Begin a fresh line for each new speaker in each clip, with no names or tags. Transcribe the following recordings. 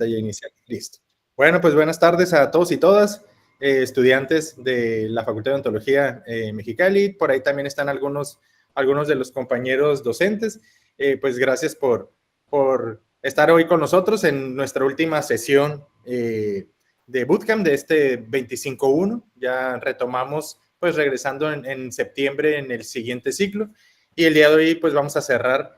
Ya inicial. Listo. Bueno, pues buenas tardes a todos y todas, estudiantes de la Facultad de Odontología Mexicali. Por ahí también están algunos de los compañeros docentes. Pues gracias por estar hoy con nosotros en nuestra última sesión de Bootcamp de este 25-1. Ya retomamos, pues regresando en septiembre en el siguiente ciclo. Y el día de hoy, pues vamos a cerrar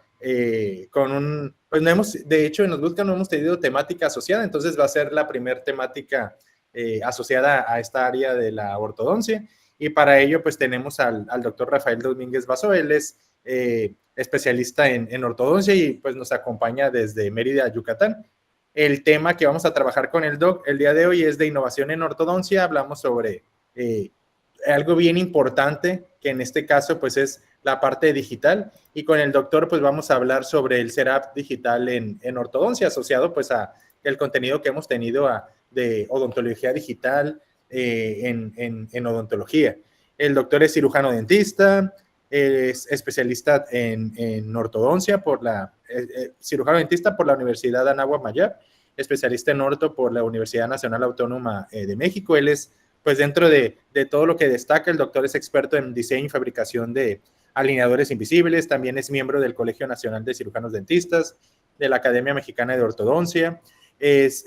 con pues no hemos, de hecho en los bootcamp no hemos tenido temática asociada, entonces va a ser la primera temática asociada a esta área de la ortodoncia, y para ello pues tenemos al doctor Rafael Domínguez Basso. Él es especialista en ortodoncia y pues nos acompaña desde Mérida, Yucatán. El tema que vamos a trabajar con el doc el día de hoy es de innovación en ortodoncia. Hablamos sobre algo bien importante, que en este caso pues es la parte digital, y con el doctor pues vamos a hablar sobre el setup digital en ortodoncia, asociado pues a el contenido que hemos tenido de odontología digital en odontología. El doctor es cirujano dentista, es especialista en ortodoncia cirujano dentista por la Universidad Anáhuac Mayab, especialista en orto por la Universidad Nacional Autónoma de México. Él es, pues dentro de todo lo que destaca, el doctor es experto en diseño y fabricación de alineadores invisibles. También es miembro del Colegio Nacional de Cirujanos Dentistas, de la Academia Mexicana de Ortodoncia. Es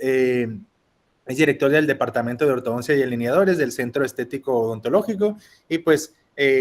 director del Departamento de Ortodoncia y Alineadores del Centro Estético Odontológico. Y pues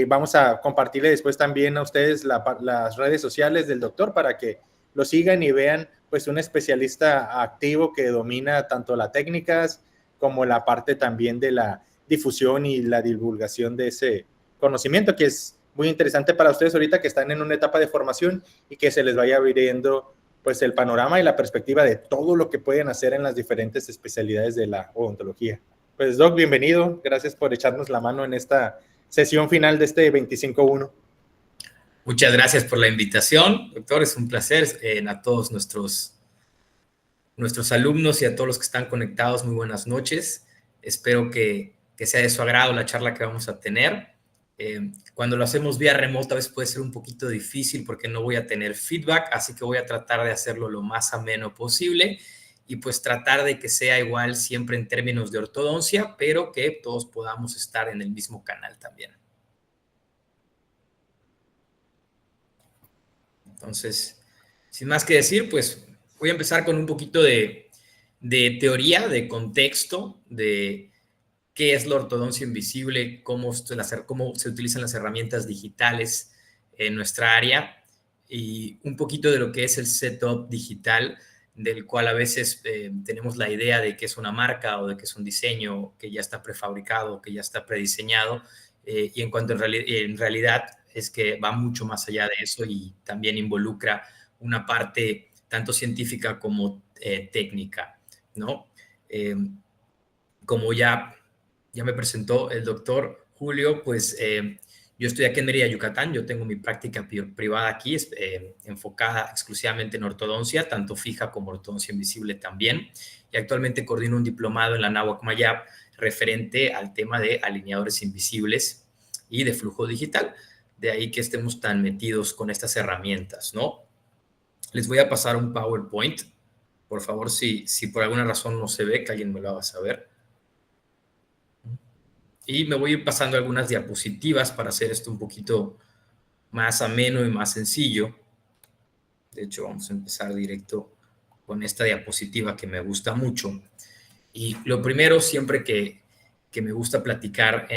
vamos a compartirle después también a ustedes las redes sociales del doctor para que lo sigan y vean pues un especialista activo que domina tanto las técnicas como la parte también de la difusión y la divulgación de ese conocimiento, que es muy interesante para ustedes ahorita que están en una etapa de formación, y que se les vaya abriendo pues el panorama y la perspectiva de todo lo que pueden hacer en las diferentes especialidades de la odontología. Pues Doc, bienvenido, gracias por echarnos la mano en esta sesión final de este 25-1.
Muchas gracias por la invitación, doctor, es un placer. A todos nuestros alumnos y a todos los que están conectados, muy buenas noches. Espero que sea de su agrado la charla que vamos a tener. Cuando lo hacemos vía remota a veces puede ser un poquito difícil porque no voy a tener feedback, así que voy a tratar de hacerlo lo más ameno posible y pues tratar de que sea igual siempre en términos de ortodoncia, pero que todos podamos estar en el mismo canal también. Entonces, sin más que decir, pues voy a empezar con un poquito de teoría, de contexto, de qué es la ortodoncia invisible, cómo se utilizan las herramientas digitales en nuestra área, y un poquito de lo que es el setup digital, del cual a veces tenemos la idea de que es una marca o de que es un diseño que ya está prefabricado, que ya está prediseñado, y en cuanto en realidad es que va mucho más allá de eso y también involucra una parte tanto científica como técnica, ¿no? Como ya me presentó el doctor Julio, pues yo estoy aquí en Mérida, Yucatán. Yo tengo mi práctica privada aquí, enfocada exclusivamente en ortodoncia, tanto fija como ortodoncia invisible también. Y actualmente coordino un diplomado en la Anáhuac Mayab referente al tema de alineadores invisibles y de flujo digital. De ahí que estemos tan metidos con estas herramientas, ¿no? Les voy a pasar un PowerPoint. Por favor, si por alguna razón no se ve, que alguien me lo haga saber. Y me voy a ir pasando algunas diapositivas para hacer esto un poquito más ameno y más sencillo. De hecho, vamos a empezar directo con esta diapositiva que me gusta mucho. Y lo primero, siempre que me gusta platicar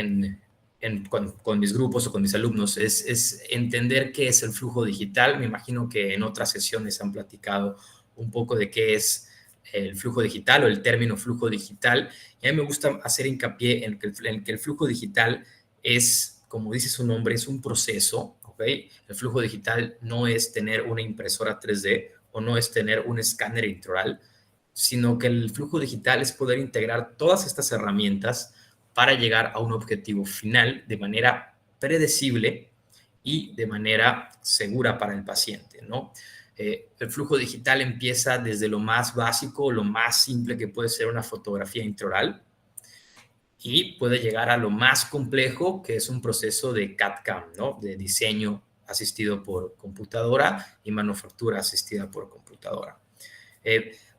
con mis grupos o con mis alumnos, es entender qué es el flujo digital. Me imagino que en otras sesiones han platicado un poco de qué es el flujo digital o el término flujo digital. Y a mí me gusta hacer hincapié en que el flujo digital es, como dice su nombre, es un proceso, ¿ok? El flujo digital no es tener una impresora 3D o no es tener un escáner intraoral, sino que el flujo digital es poder integrar todas estas herramientas para llegar a un objetivo final de manera predecible y de manera segura para el paciente, ¿no? El flujo digital empieza desde lo más básico, lo más simple que puede ser una fotografía intraoral, y puede llegar a lo más complejo, que es un proceso de CAD/CAM, ¿no? De diseño asistido por computadora y manufactura asistida por computadora.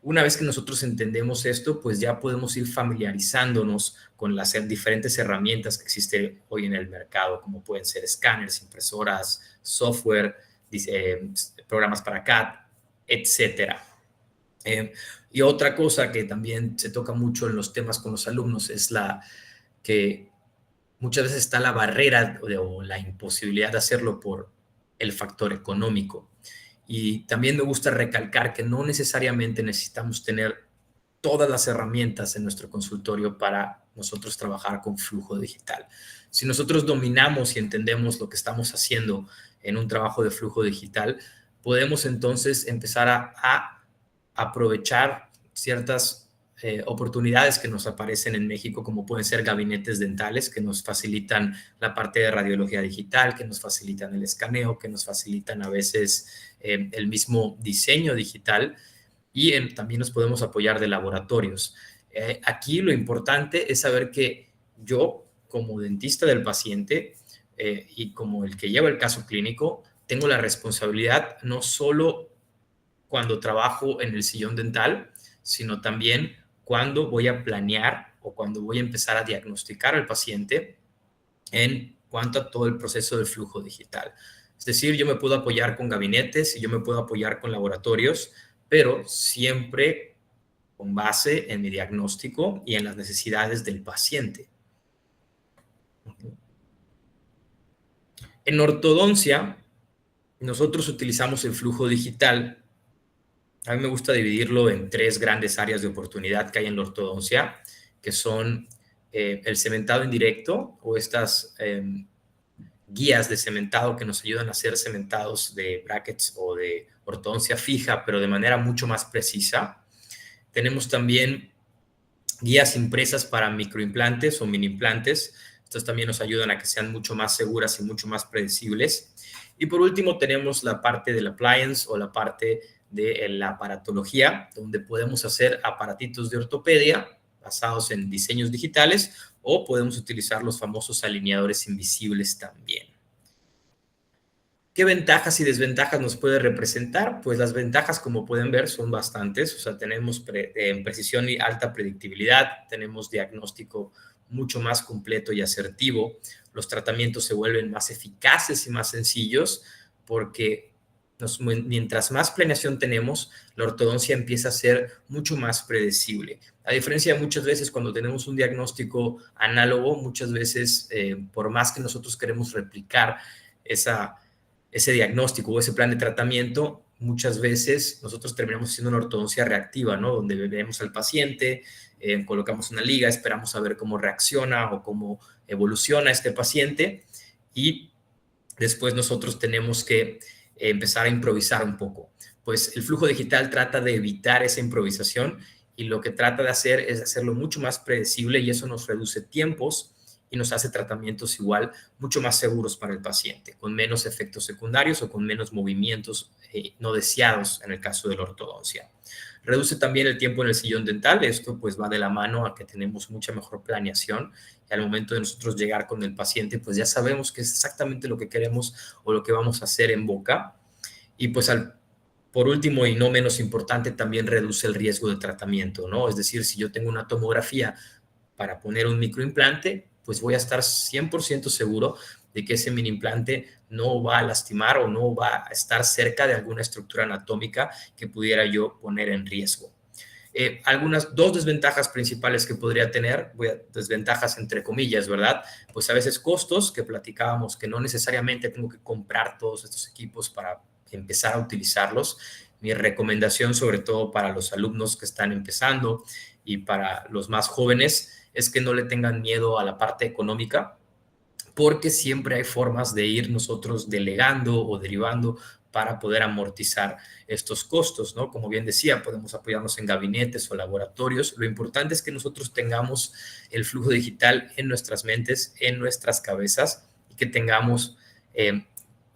Una vez que nosotros entendemos esto, pues ya podemos ir familiarizándonos con las diferentes herramientas que existen hoy en el mercado, como pueden ser escáneres, impresoras, software, programas para CAD, etcétera. Y otra cosa que también se toca mucho en los temas con los alumnos es que muchas veces está la barrera o la imposibilidad de hacerlo por el factor económico. Y también me gusta recalcar que no necesariamente necesitamos tener todas las herramientas en nuestro consultorio para nosotros trabajar con flujo digital. Si nosotros dominamos y entendemos lo que estamos haciendo en un trabajo de flujo digital, podemos entonces empezar a aprovechar ciertas oportunidades que nos aparecen en México, como pueden ser gabinetes dentales que nos facilitan la parte de radiología digital, que nos facilitan el escaneo, que nos facilitan a veces el mismo diseño digital, y también nos podemos apoyar de laboratorios. Aquí lo importante es saber que yo, como dentista del paciente y como el que lleva el caso clínico, tengo la responsabilidad no solo cuando trabajo en el sillón dental, sino también cuando voy a planear o cuando voy a empezar a diagnosticar al paciente en cuanto a todo el proceso del flujo digital. Es decir, yo me puedo apoyar con gabinetes y yo me puedo apoyar con laboratorios, pero siempre con base en mi diagnóstico y en las necesidades del paciente. En ortodoncia, nosotros utilizamos el flujo digital. A mí me gusta dividirlo en 3 grandes áreas de oportunidad que hay en la ortodoncia, que son el cementado indirecto o estas guías de cementado que nos ayudan a hacer cementados de brackets o de ortodoncia fija, pero de manera mucho más precisa. Tenemos también guías impresas para microimplantes o mini implantes. Estas también nos ayudan a que sean mucho más seguras y mucho más predecibles. Y por último tenemos la parte del appliance o la parte de la aparatología, donde podemos hacer aparatitos de ortopedia basados en diseños digitales o podemos utilizar los famosos alineadores invisibles también. ¿Qué ventajas y desventajas nos puede representar? Pues las ventajas, como pueden ver, son bastantes. O sea, tenemos precisión y alta predictibilidad, tenemos diagnóstico mucho más completo y asertivo. Los tratamientos se vuelven más eficaces y más sencillos porque mientras más planeación tenemos, la ortodoncia empieza a ser mucho más predecible. A diferencia de muchas veces cuando tenemos un diagnóstico análogo, muchas veces, por más que nosotros queremos replicar ese diagnóstico o ese plan de tratamiento, muchas veces nosotros terminamos haciendo una ortodoncia reactiva, ¿no? Donde vemos al paciente, colocamos una liga, esperamos a ver cómo reacciona o cómo evoluciona este paciente y después nosotros tenemos que empezar a improvisar un poco. Pues el flujo digital trata de evitar esa improvisación y lo que trata de hacer es hacerlo mucho más predecible y eso nos reduce tiempos y nos hace tratamientos igual mucho más seguros para el paciente, con menos efectos secundarios o con menos movimientos no deseados en el caso de la ortodoncia. Reduce también el tiempo en el sillón dental. Esto pues va de la mano a que tenemos mucha mejor planeación y al momento de nosotros llegar con el paciente pues ya sabemos qué es exactamente lo que queremos o lo que vamos a hacer en boca. Y pues por último y no menos importante, también reduce el riesgo de tratamiento, ¿no? Es decir, si yo tengo una tomografía para poner un microimplante, pues voy a estar 100% seguro de que ese mini implante no va a lastimar o no va a estar cerca de alguna estructura anatómica que pudiera yo poner en riesgo. Algunas 2 desventajas principales que podría tener, desventajas entre comillas, ¿verdad? Pues a veces costos, que platicábamos que no necesariamente tengo que comprar todos estos equipos para empezar a utilizarlos. Mi recomendación, sobre todo para los alumnos que están empezando y para los más jóvenes, es que no le tengan miedo a la parte económica, porque siempre hay formas de ir nosotros delegando o derivando para poder amortizar estos costos, ¿no? Como bien decía, podemos apoyarnos en gabinetes o laboratorios. Lo importante es que nosotros tengamos el flujo digital en nuestras mentes, en nuestras cabezas, y que tengamos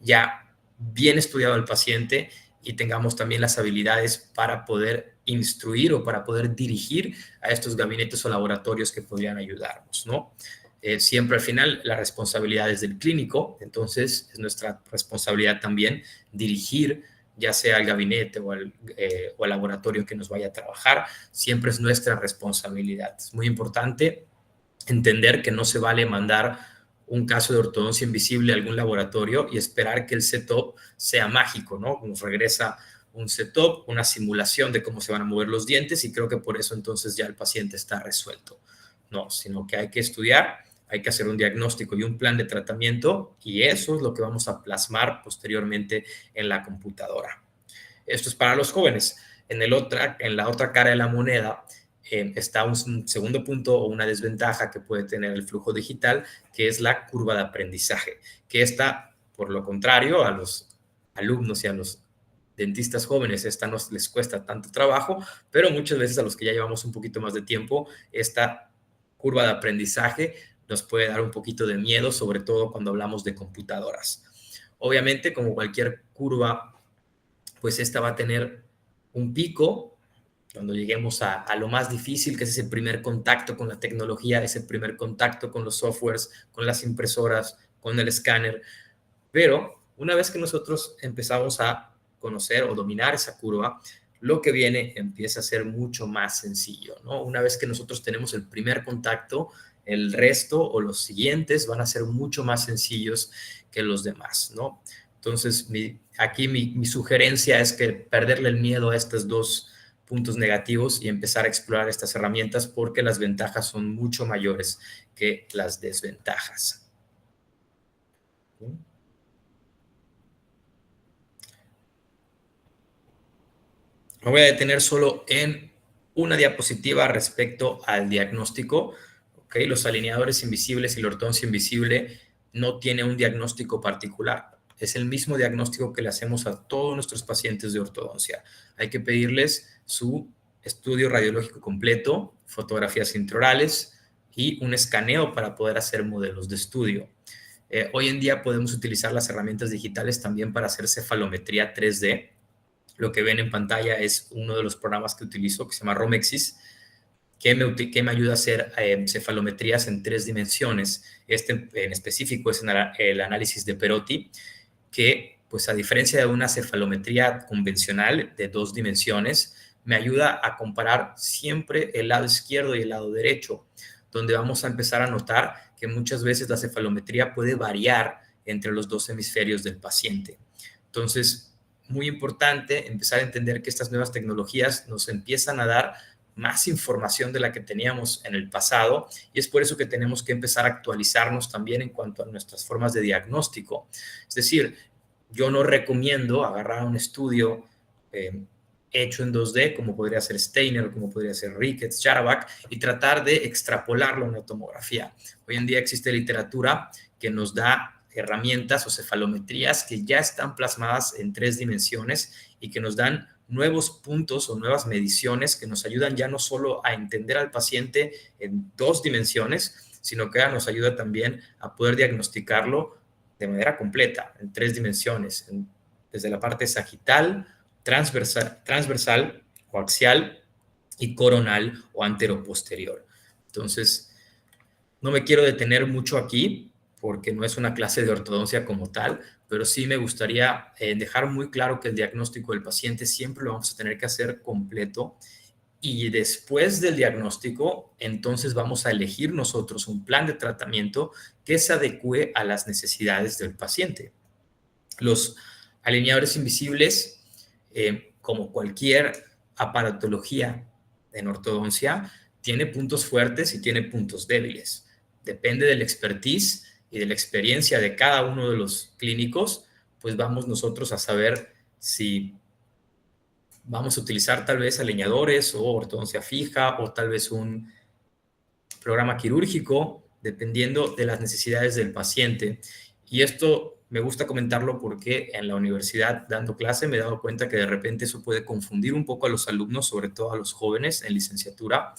ya bien estudiado al paciente y tengamos también las habilidades para poder instruir o para poder dirigir a estos gabinetes o laboratorios que podrían ayudarnos, ¿no? Siempre al final la responsabilidad es del clínico, entonces es nuestra responsabilidad también dirigir ya sea al gabinete o al laboratorio que nos vaya a trabajar, siempre es nuestra responsabilidad. Es muy importante entender que no se vale mandar un caso de ortodoncia invisible a algún laboratorio y esperar que el setup sea mágico, ¿no? Nos regresa un setup, una simulación de cómo se van a mover los dientes y creo que por eso entonces ya el paciente está resuelto. No, sino que hay que estudiar, hay que hacer un diagnóstico y un plan de tratamiento y eso es lo que vamos a plasmar posteriormente en la computadora. Esto es para los jóvenes. En la otra cara de la moneda está un segundo punto o una desventaja que puede tener el flujo digital, que es la curva de aprendizaje, que esta, por lo contrario, a los alumnos y a los dentistas jóvenes, esta no les cuesta tanto trabajo, pero muchas veces a los que ya llevamos un poquito más de tiempo, esta curva de aprendizaje nos puede dar un poquito de miedo, sobre todo cuando hablamos de computadoras. Obviamente, como cualquier curva, pues esta va a tener un pico cuando lleguemos a lo más difícil, que es ese primer contacto con la tecnología, ese primer contacto con los softwares, con las impresoras, con el escáner. Pero una vez que nosotros empezamos a conocer o dominar esa curva, lo que viene empieza a ser mucho más sencillo, ¿no? Una vez que nosotros tenemos el primer contacto, el resto o los siguientes van a ser mucho más sencillos que los demás, ¿no? Entonces, aquí mi sugerencia es que perderle el miedo a estos dos puntos negativos y empezar a explorar estas herramientas porque las ventajas son mucho mayores que las desventajas. Me voy a detener solo en una diapositiva respecto al diagnóstico. ¿Okay? Los alineadores invisibles y la ortodoncia invisible no tiene un diagnóstico particular. Es el mismo diagnóstico que le hacemos a todos nuestros pacientes de ortodoncia. Hay que pedirles su estudio radiológico completo, fotografías intraorales y un escaneo para poder hacer modelos de estudio. Hoy en día podemos utilizar las herramientas digitales también para hacer cefalometría 3D. Lo que ven en pantalla es uno de los programas que utilizo, que se llama Romexis, que me ayuda a hacer cefalometrías en 3 dimensiones. Este en específico es el análisis de Perotti, que pues a diferencia de una cefalometría convencional de 2 dimensiones, me ayuda a comparar siempre el lado izquierdo y el lado derecho, donde vamos a empezar a notar que muchas veces la cefalometría puede variar entre los 2 hemisferios del paciente. Entonces, muy importante empezar a entender que estas nuevas tecnologías nos empiezan a dar más información de la que teníamos en el pasado y es por eso que tenemos que empezar a actualizarnos también en cuanto a nuestras formas de diagnóstico. Es decir, yo no recomiendo agarrar un estudio hecho en 2D, como podría ser Steiner, como podría ser Ricketts, Charabak, y tratar de extrapolarlo a una tomografía. Hoy en día existe literatura que nos da herramientas o cefalometrías que ya están plasmadas en 3 dimensiones y que nos dan nuevos puntos o nuevas mediciones que nos ayudan ya no solo a entender al paciente en 2 dimensiones, sino que nos ayuda también a poder diagnosticarlo de manera completa, en 3 dimensiones, desde la parte sagital, transversal o axial y coronal o anteroposterior. Entonces, no me quiero detener mucho aquí porque no es una clase de ortodoncia como tal, pero sí me gustaría dejar muy claro que el diagnóstico del paciente siempre lo vamos a tener que hacer completo y después del diagnóstico, entonces vamos a elegir nosotros un plan de tratamiento que se adecue a las necesidades del paciente. Los alineadores invisibles, como cualquier aparatología en ortodoncia, tiene puntos fuertes y tiene puntos débiles. Depende del expertise y de la experiencia de cada uno de los clínicos, pues vamos nosotros a saber si vamos a utilizar tal vez alineadores o ortodoncia fija o tal vez un programa quirúrgico, dependiendo de las necesidades del paciente. Y esto me gusta comentarlo porque en la universidad, dando clase, me he dado cuenta que de repente eso puede confundir un poco a los alumnos, sobre todo a los jóvenes en licenciatura,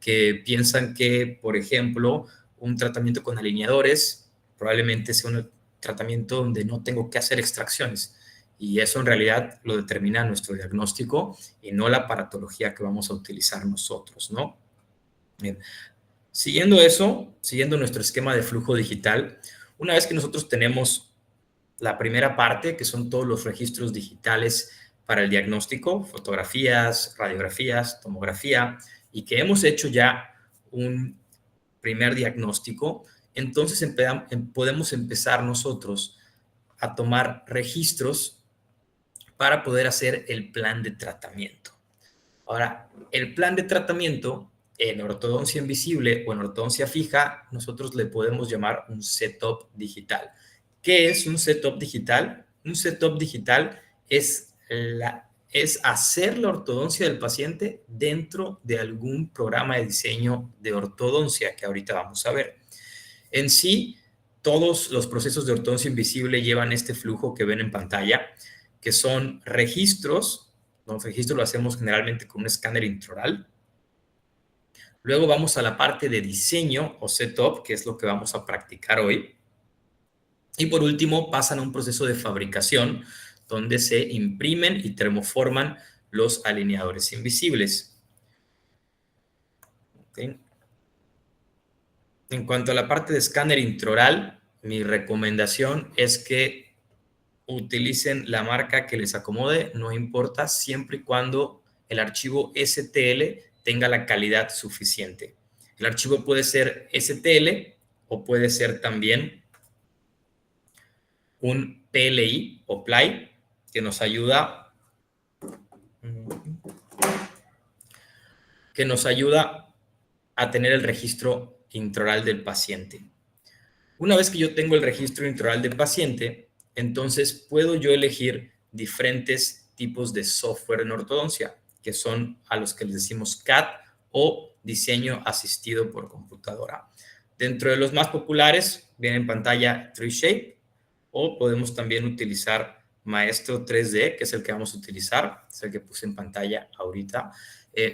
que piensan que, por ejemplo, un tratamiento con alineadores probablemente sea un tratamiento donde no tengo que hacer extracciones. Y eso en realidad lo determina nuestro diagnóstico y no la aparatología que vamos a utilizar nosotros, ¿no? Bien. Siguiendo eso, siguiendo nuestro esquema de flujo digital, una vez que nosotros tenemos la primera parte, que son todos los registros digitales para el diagnóstico, fotografías, radiografías, tomografía, y que hemos hecho ya un primer diagnóstico, entonces podemos empezar nosotros a tomar registros para poder hacer el plan de tratamiento. Ahora, el plan de tratamiento en ortodoncia invisible o en ortodoncia fija, nosotros le podemos llamar un setup digital. ¿Qué es un setup digital? Un setup digital es hacer la ortodoncia del paciente dentro de algún programa de diseño de ortodoncia que ahorita vamos a ver. En sí, todos los procesos de ortodoncia invisible llevan este flujo que ven en pantalla, que son registros. Los registros lo hacemos generalmente con un escáner intraoral. Luego vamos a la parte de diseño o setup, que es lo que vamos a practicar hoy. Y por último, pasan a un proceso de fabricación, donde se imprimen y termoforman los alineadores invisibles. ¿Okay? En cuanto a la parte de escáner intraoral, mi recomendación es que utilicen la marca que les acomode, no importa, siempre y cuando el archivo STL tenga la calidad suficiente. El archivo puede ser STL o puede ser también un PLI o PLY que nos ayuda a tener el registro intraoral del paciente. Una vez que yo tengo el registro intraoral del paciente, entonces puedo yo elegir diferentes tipos de software en ortodoncia, que son a los que les decimos CAD o diseño asistido por computadora. Dentro de los más populares viene en pantalla 3Shape, o podemos también utilizar Maestro 3D, que es el que vamos a utilizar, es el que puse en pantalla ahorita.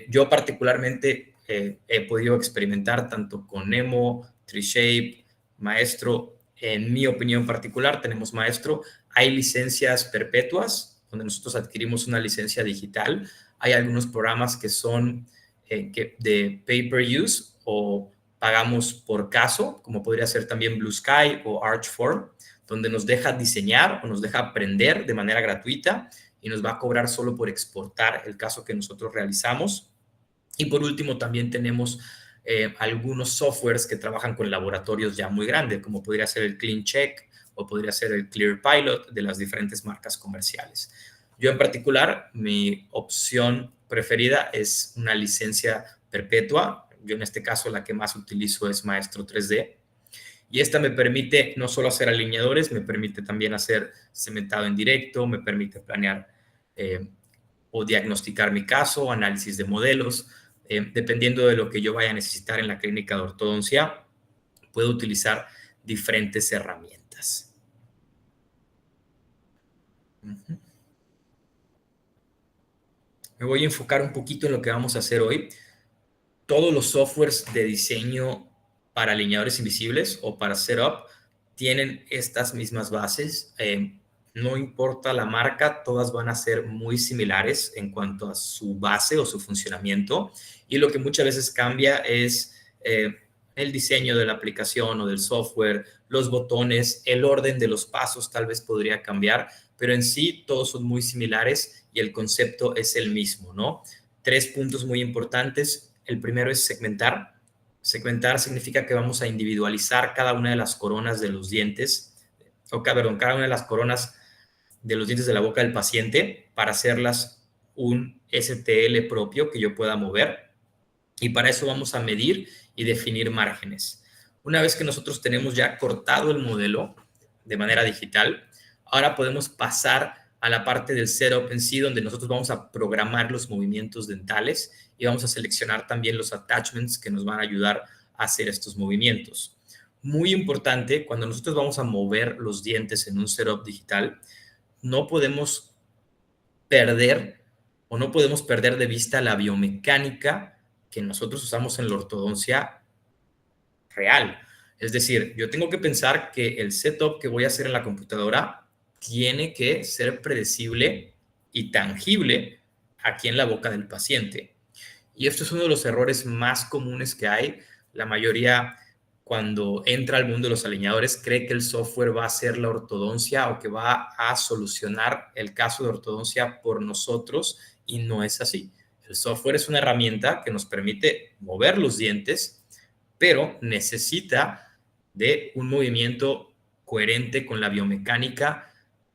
Yo particularmente he podido experimentar tanto con Nemo, 3Shape, Maestro. En mi opinión particular, tenemos Maestro. Hay licencias perpetuas, donde nosotros adquirimos una licencia digital. Hay algunos programas que son de pay-per-use o pagamos por caso, como podría ser también Blue Sky o Archform, donde nos deja diseñar o nos deja aprender de manera gratuita y nos va a cobrar solo por exportar el caso que nosotros realizamos. Y por último, también tenemos algunos softwares que trabajan con laboratorios ya muy grandes, como podría ser el CleanCheck o podría ser el ClearPilot de las diferentes marcas comerciales. Yo en particular, mi opción preferida es una licencia perpetua. Yo en este caso la que más utilizo es Maestro 3D. Y esta me permite no solo hacer alineadores, me permite también hacer cementado en directo, me permite planear o diagnosticar mi caso, análisis de modelos. Dependiendo de lo que yo vaya a necesitar en la clínica de ortodoncia, puedo utilizar diferentes herramientas. Me voy a enfocar un poquito en lo que vamos a hacer hoy. Todos los softwares de diseño para alineadores invisibles o para setup tienen estas mismas bases. No importa la marca, todas van a ser muy similares en cuanto a su base o su funcionamiento. Y lo que muchas veces cambia es el diseño de la aplicación o del software, los botones, el orden de los pasos tal vez podría cambiar, pero en sí todos son muy similares y el concepto es el mismo, ¿no? 3 puntos muy importantes. El primero es segmentar. Segmentar significa que vamos a individualizar cada una de las coronas de los dientes, cada una de las coronas de los dientes de la boca del paciente para hacerlas un STL propio que yo pueda mover. Y para eso vamos a medir y definir márgenes. Una vez que nosotros tenemos ya cortado el modelo de manera digital, ahora podemos pasar a la parte del setup en sí, donde nosotros vamos a programar los movimientos dentales y vamos a seleccionar también los attachments que nos van a ayudar a hacer estos movimientos. Muy importante, cuando nosotros vamos a mover los dientes en un setup digital, no podemos perder de vista la biomecánica que nosotros usamos en la ortodoncia real. Es decir, yo tengo que pensar que el setup que voy a hacer en la computadora tiene que ser predecible y tangible aquí en la boca del paciente. Y esto es uno de los errores más comunes que hay. La mayoría, cuando entra al mundo de los alineadores, cree que el software va a ser la ortodoncia o que va a solucionar el caso de ortodoncia por nosotros, y no es así. El software es una herramienta que nos permite mover los dientes, pero necesita de un movimiento coherente con la biomecánica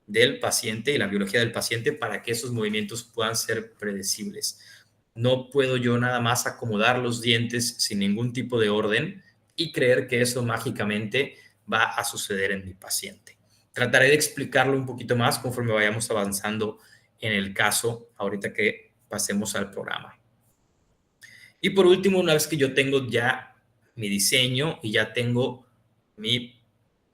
del paciente y la biología del paciente para que esos movimientos puedan ser predecibles. No puedo yo nada más acomodar los dientes sin ningún tipo de orden y creer que eso mágicamente va a suceder en mi paciente. Trataré de explicarlo un poquito más conforme vayamos avanzando en el caso, ahorita que pasemos al programa. Y por último, una vez que yo tengo ya mi diseño y ya tengo mi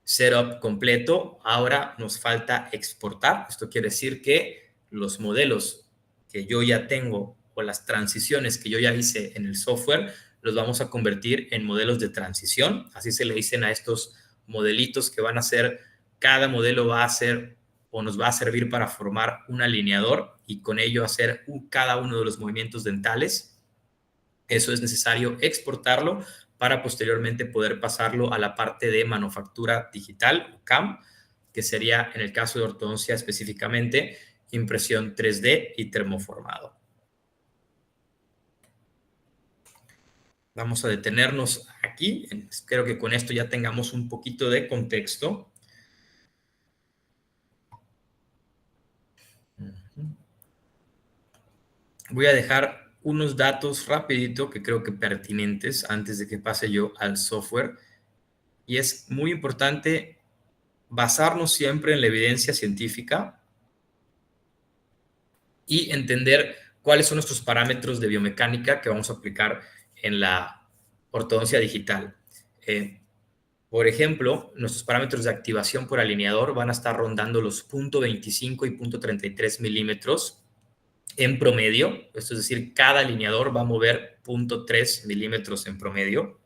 setup completo, ahora nos falta exportar. Esto quiere decir que los modelos que yo ya tengo o las transiciones que yo ya hice en el software, los vamos a convertir en modelos de transición. Así se le dicen a estos modelitos que van a ser, cada modelo va a ser o nos va a servir para formar un alineador y con ello hacer cada uno de los movimientos dentales. Eso es necesario exportarlo para posteriormente poder pasarlo a la parte de manufactura digital, o CAM, que sería, en el caso de ortodoncia específicamente, impresión 3D y termoformado. Vamos a detenernos aquí. Espero que con esto ya tengamos un poquito de contexto. Voy a dejar unos datos rapidito que creo que pertinentes antes de que pase yo al software. Y es muy importante basarnos siempre en la evidencia científica y entender cuáles son nuestros parámetros de biomecánica que vamos a aplicar en la ortodoncia digital. Por ejemplo, nuestros parámetros de activación por alineador van a estar rondando los 0.25 y 0.33 milímetros en promedio. Esto es decir, cada alineador va a mover 0.3 milímetros en promedio.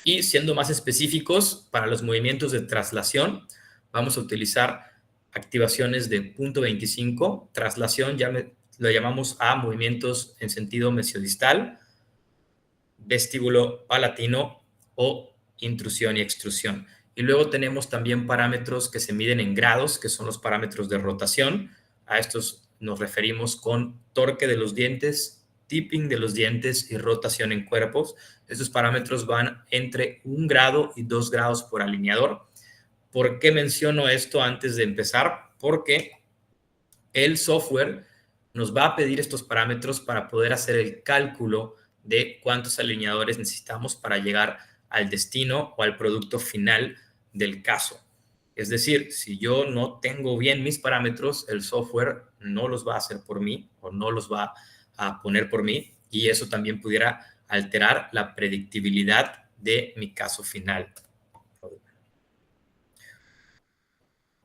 Y siendo más específicos, para los movimientos de traslación, vamos a utilizar activaciones de 0.25. Traslación ya lo llamamos a movimientos en sentido mesiodistal, vestíbulo palatino o intrusión y extrusión. Y luego tenemos también parámetros que se miden en grados, que son los parámetros de rotación. A estos nos referimos con torque de los dientes, tipping de los dientes y rotación en cuerpos. Estos parámetros van entre 1 grado y 2 grados por alineador. ¿Por qué menciono esto antes de empezar? Porque el software nos va a pedir estos parámetros para poder hacer el cálculo de cuántos alineadores necesitamos para llegar al destino o al producto final del caso. Es decir, si yo no tengo bien mis parámetros, el software no los va a hacer por mí o no los va a poner por mí, y eso también pudiera alterar la predictibilidad de mi caso final.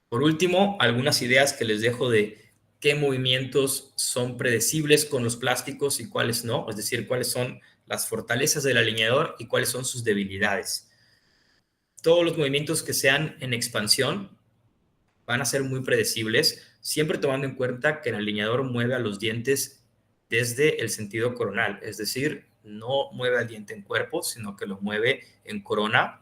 Por último, algunas ideas que les dejo de qué movimientos son predecibles con los plásticos y cuáles no, es decir, cuáles son las fortalezas del alineador y cuáles son sus debilidades. Todos los movimientos que sean en expansión van a ser muy predecibles, siempre tomando en cuenta que el alineador mueve a los dientes desde el sentido coronal, es decir, no mueve al diente en cuerpo, sino que lo mueve en corona.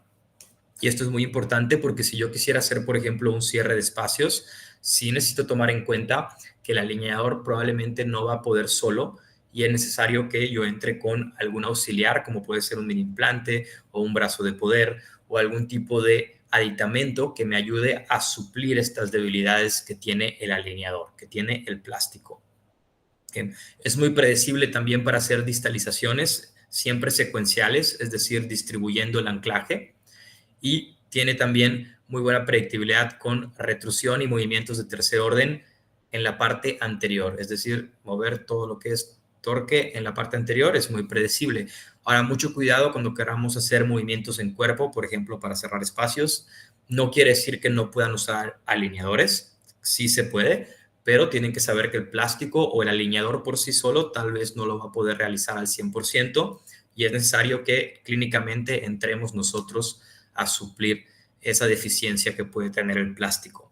Y esto es muy importante porque si yo quisiera hacer, por ejemplo, un cierre de espacios, sí necesito tomar en cuenta que el alineador probablemente no va a poder solo y es necesario que yo entre con algún auxiliar, como puede ser un mini implante o un brazo de poder o algún tipo de aditamento que me ayude a suplir estas debilidades que tiene el alineador, que tiene el plástico. Es muy predecible también para hacer distalizaciones, siempre secuenciales, es decir, distribuyendo el anclaje. Y tiene también muy buena predictibilidad con retrusión y movimientos de tercer orden en la parte anterior, es decir, mover todo lo que es torque en la parte anterior es muy predecible. Ahora, mucho cuidado cuando queramos hacer movimientos en cuerpo, por ejemplo, para cerrar espacios. No quiere decir que no puedan usar alineadores, sí se puede, pero tienen que saber que el plástico o el alineador por sí solo tal vez no lo va a poder realizar al 100% y es necesario que clínicamente entremos nosotros a suplir esa deficiencia que puede tener el plástico.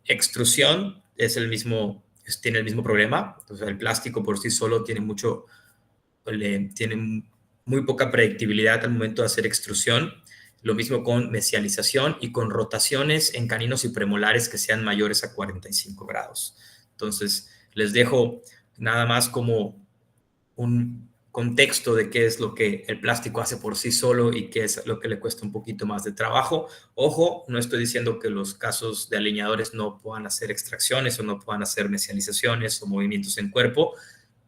Extrusión es tiene el mismo problema. Entonces, el plástico por sí solo tiene muy poca predictibilidad al momento de hacer extrusión. Lo mismo con mesialización y con rotaciones en caninos y premolares que sean mayores a 45 grados. Entonces, les dejo nada más como un contexto de qué es lo que el plástico hace por sí solo y qué es lo que le cuesta un poquito más de trabajo. Ojo, no estoy diciendo que los casos de alineadores no puedan hacer extracciones o no puedan hacer mesializaciones o movimientos en cuerpo.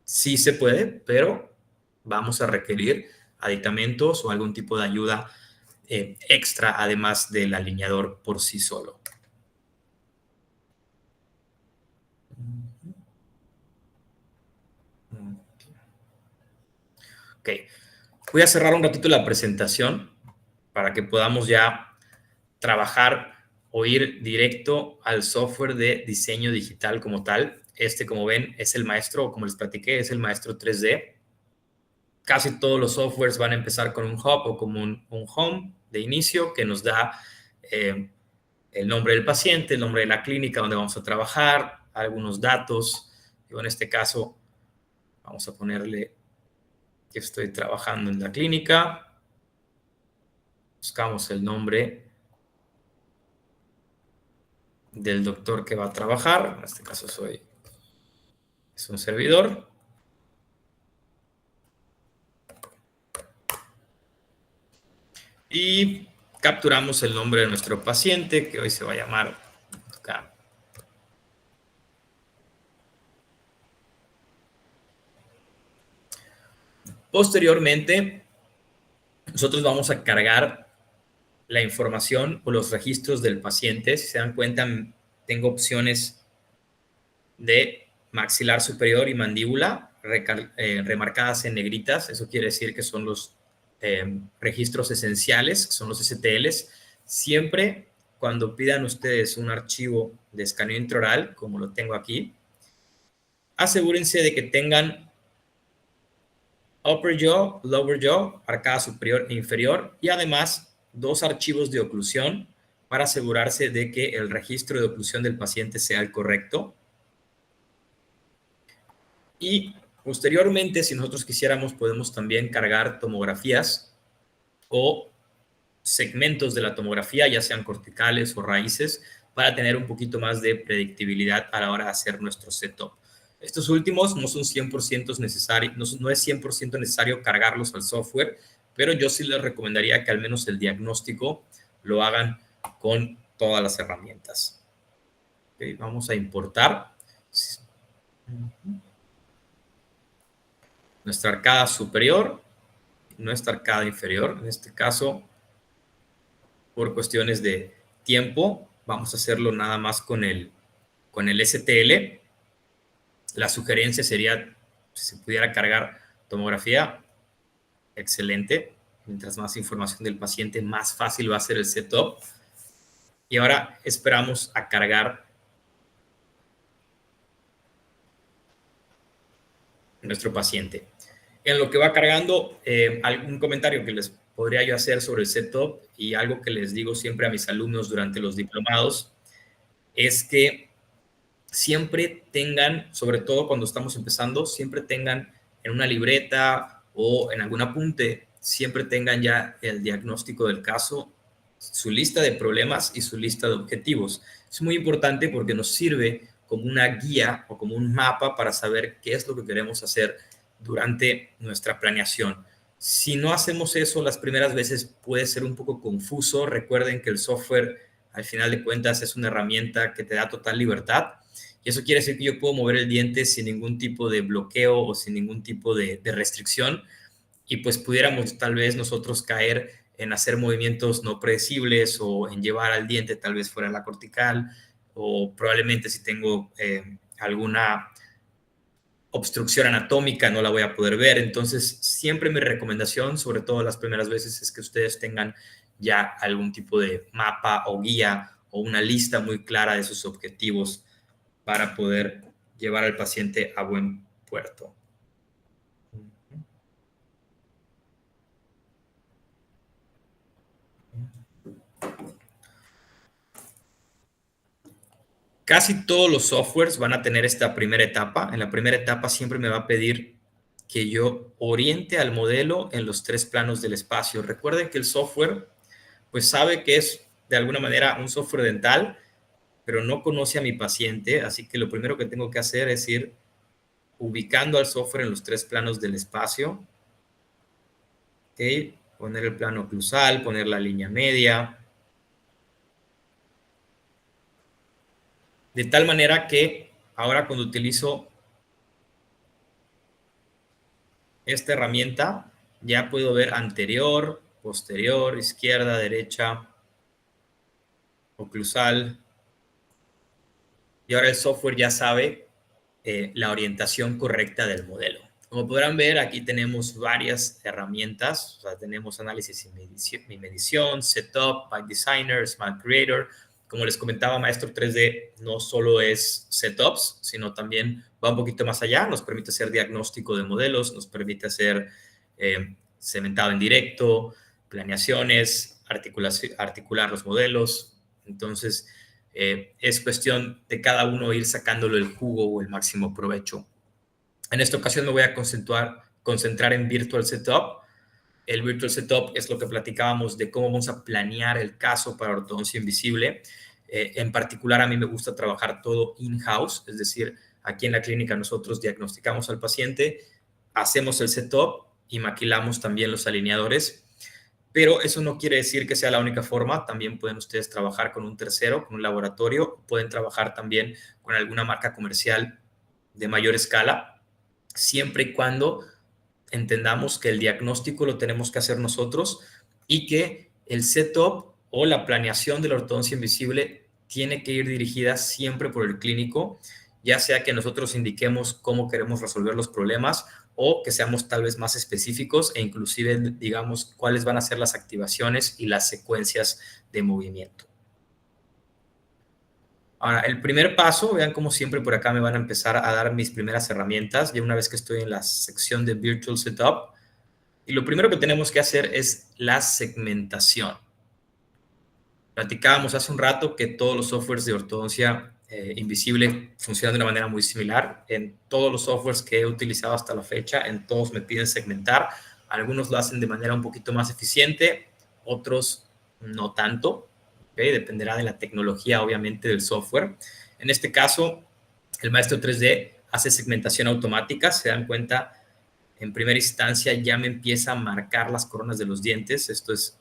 Sí se puede, pero vamos a requerir aditamentos o algún tipo de ayuda extra además del alineador por sí solo. Ok, voy a cerrar un ratito la presentación para que podamos ya trabajar o ir directo al software de diseño digital como tal. Como ven, es el maestro, como les platiqué, es el maestro 3D. Casi todos los softwares van a empezar con un hub o como un home de inicio que nos da el nombre del paciente, el nombre de la clínica donde vamos a trabajar, algunos datos. Yo en este caso vamos a ponerle que estoy trabajando en la clínica. Buscamos el nombre del doctor que va a trabajar. En este caso es un servidor. Y capturamos el nombre de nuestro paciente, que hoy se va a llamar acá. Posteriormente, nosotros vamos a cargar la información o los registros del paciente. Si se dan cuenta, tengo opciones de maxilar superior y mandíbula remarcadas en negritas. Eso quiere decir que son los registros esenciales, que son los STLs. Siempre cuando pidan ustedes un archivo de escaneo intraoral, como lo tengo aquí, asegúrense de que tengan upper jaw, lower jaw, arcada superior e inferior, y además 2 archivos de oclusión para asegurarse de que el registro de oclusión del paciente sea el correcto. Y posteriormente, si nosotros quisiéramos, podemos también cargar tomografías o segmentos de la tomografía, ya sean corticales o raíces, para tener un poquito más de predictibilidad a la hora de hacer nuestro setup. Estos últimos no son 100% necesarios, no es 100% necesario cargarlos al software, pero yo sí les recomendaría que al menos el diagnóstico lo hagan con todas las herramientas. Okay, vamos a importar nuestra arcada superior, nuestra arcada inferior. En este caso, por cuestiones de tiempo, vamos a hacerlo nada más con el STL. La sugerencia sería, si se pudiera cargar tomografía, excelente. Mientras más información del paciente, más fácil va a ser el setup. Y ahora esperamos a cargar nuestro paciente. En lo que va cargando, algún comentario que les podría yo hacer sobre el setup y algo que les digo siempre a mis alumnos durante los diplomados es que siempre tengan, sobre todo cuando estamos empezando, siempre tengan en una libreta o en algún apunte, siempre tengan ya el diagnóstico del caso, su lista de problemas y su lista de objetivos. Es muy importante porque nos sirve como una guía o como un mapa para saber qué es lo que queremos hacer durante nuestra planeación. Si no hacemos eso las primeras veces puede ser un poco confuso. Recuerden que el software, al final de cuentas, es una herramienta que te da total libertad. Y eso quiere decir que yo puedo mover el diente sin ningún tipo de bloqueo o sin ningún tipo de restricción. Y pues pudiéramos tal vez nosotros caer en hacer movimientos no predecibles o en llevar al diente tal vez fuera de la cortical, o probablemente si tengo alguna obstrucción anatómica no la voy a poder ver. Entonces, siempre mi recomendación, sobre todo las primeras veces, es que ustedes tengan ya algún tipo de mapa o guía o una lista muy clara de sus objetivos para poder llevar al paciente a buen puerto. Casi todos los softwares van a tener esta primera etapa. En la primera etapa siempre me va a pedir que yo oriente al modelo en los 3 planos del espacio. Recuerden que el software, pues sabe que es de alguna manera un software dental, pero no conoce a mi paciente, así que lo primero que tengo que hacer es ir ubicando al software en los 3 planos del espacio. ¿Ok? Poner el plano oclusal, poner la línea media, de tal manera que ahora cuando utilizo esta herramienta, ya puedo ver anterior, posterior, izquierda, derecha, oclusal. Y ahora el software ya sabe la orientación correcta del modelo. Como podrán ver, aquí tenemos varias herramientas. O sea, tenemos análisis y medición, Setup, By Designer, Smart Creator. Como les comentaba, Maestro 3D no solo es setups, sino también va un poquito más allá. Nos permite hacer diagnóstico de modelos, nos permite hacer cementado en directo, planeaciones, articular los modelos. Entonces, es cuestión de cada uno ir sacándolo el jugo o el máximo provecho. En esta ocasión me voy a concentrar en Virtual Setup. El Virtual Setup es lo que platicábamos de cómo vamos a planear el caso para ortodoncia invisible. En particular, a mí me gusta trabajar todo in-house, es decir, aquí en la clínica nosotros diagnosticamos al paciente, hacemos el setup y maquilamos también los alineadores. Pero eso no quiere decir que sea la única forma. También pueden ustedes trabajar con un tercero, con un laboratorio. Pueden trabajar también con alguna marca comercial de mayor escala, siempre y cuando entendamos que el diagnóstico lo tenemos que hacer nosotros y que el setup o la planeación de la ortodoncia invisible tiene que ir dirigida siempre por el clínico, ya sea que nosotros indiquemos cómo queremos resolver los problemas o que seamos tal vez más específicos e inclusive digamos cuáles van a ser las activaciones y las secuencias de movimiento. Ahora, el primer paso, vean cómo siempre por acá me van a empezar a dar mis primeras herramientas, ya una vez que estoy en la sección de Virtual Setup. Y lo primero que tenemos que hacer es la segmentación. Platicábamos hace un rato que todos los softwares de ortodoncia invisible funcionan de una manera muy similar. En todos los softwares que he utilizado hasta la fecha, en todos me piden segmentar. Algunos lo hacen de manera un poquito más eficiente, otros no tanto. ¿Okay? Dependerá de la tecnología, obviamente, del software. En este caso, el Maestro 3D hace segmentación automática. Se dan cuenta, en primera instancia ya me empieza a marcar las coronas de los dientes. Esto es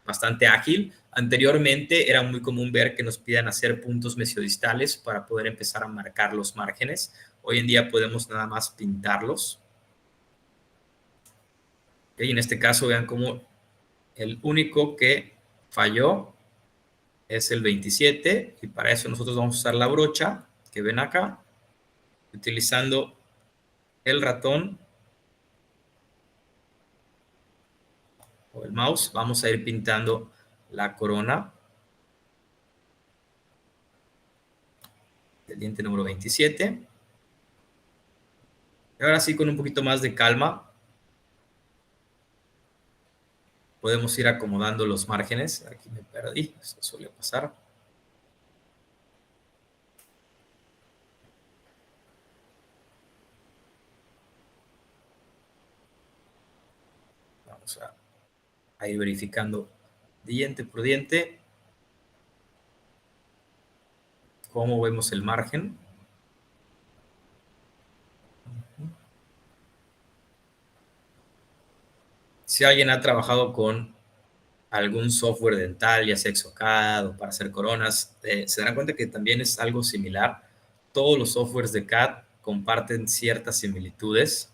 bastante ágil. Anteriormente era muy común ver que nos pidan hacer puntos mesiodistales para poder empezar a marcar los márgenes. Hoy en día podemos nada más pintarlos. Y en este caso vean cómo el único que falló es el 27 y para eso nosotros vamos a usar la brocha que ven acá, utilizando el ratón o el mouse. Vamos a ir pintando la corona del diente número 27. Y ahora sí, con un poquito más de calma, podemos ir acomodando los márgenes. Aquí me perdí, esto suele pasar. Vamos a ir verificando diente por diente cómo vemos el margen. Si alguien ha trabajado con algún software dental, ya sea Exocad o para hacer coronas, se darán cuenta que también es algo similar. Todos los softwares de CAD comparten ciertas similitudes.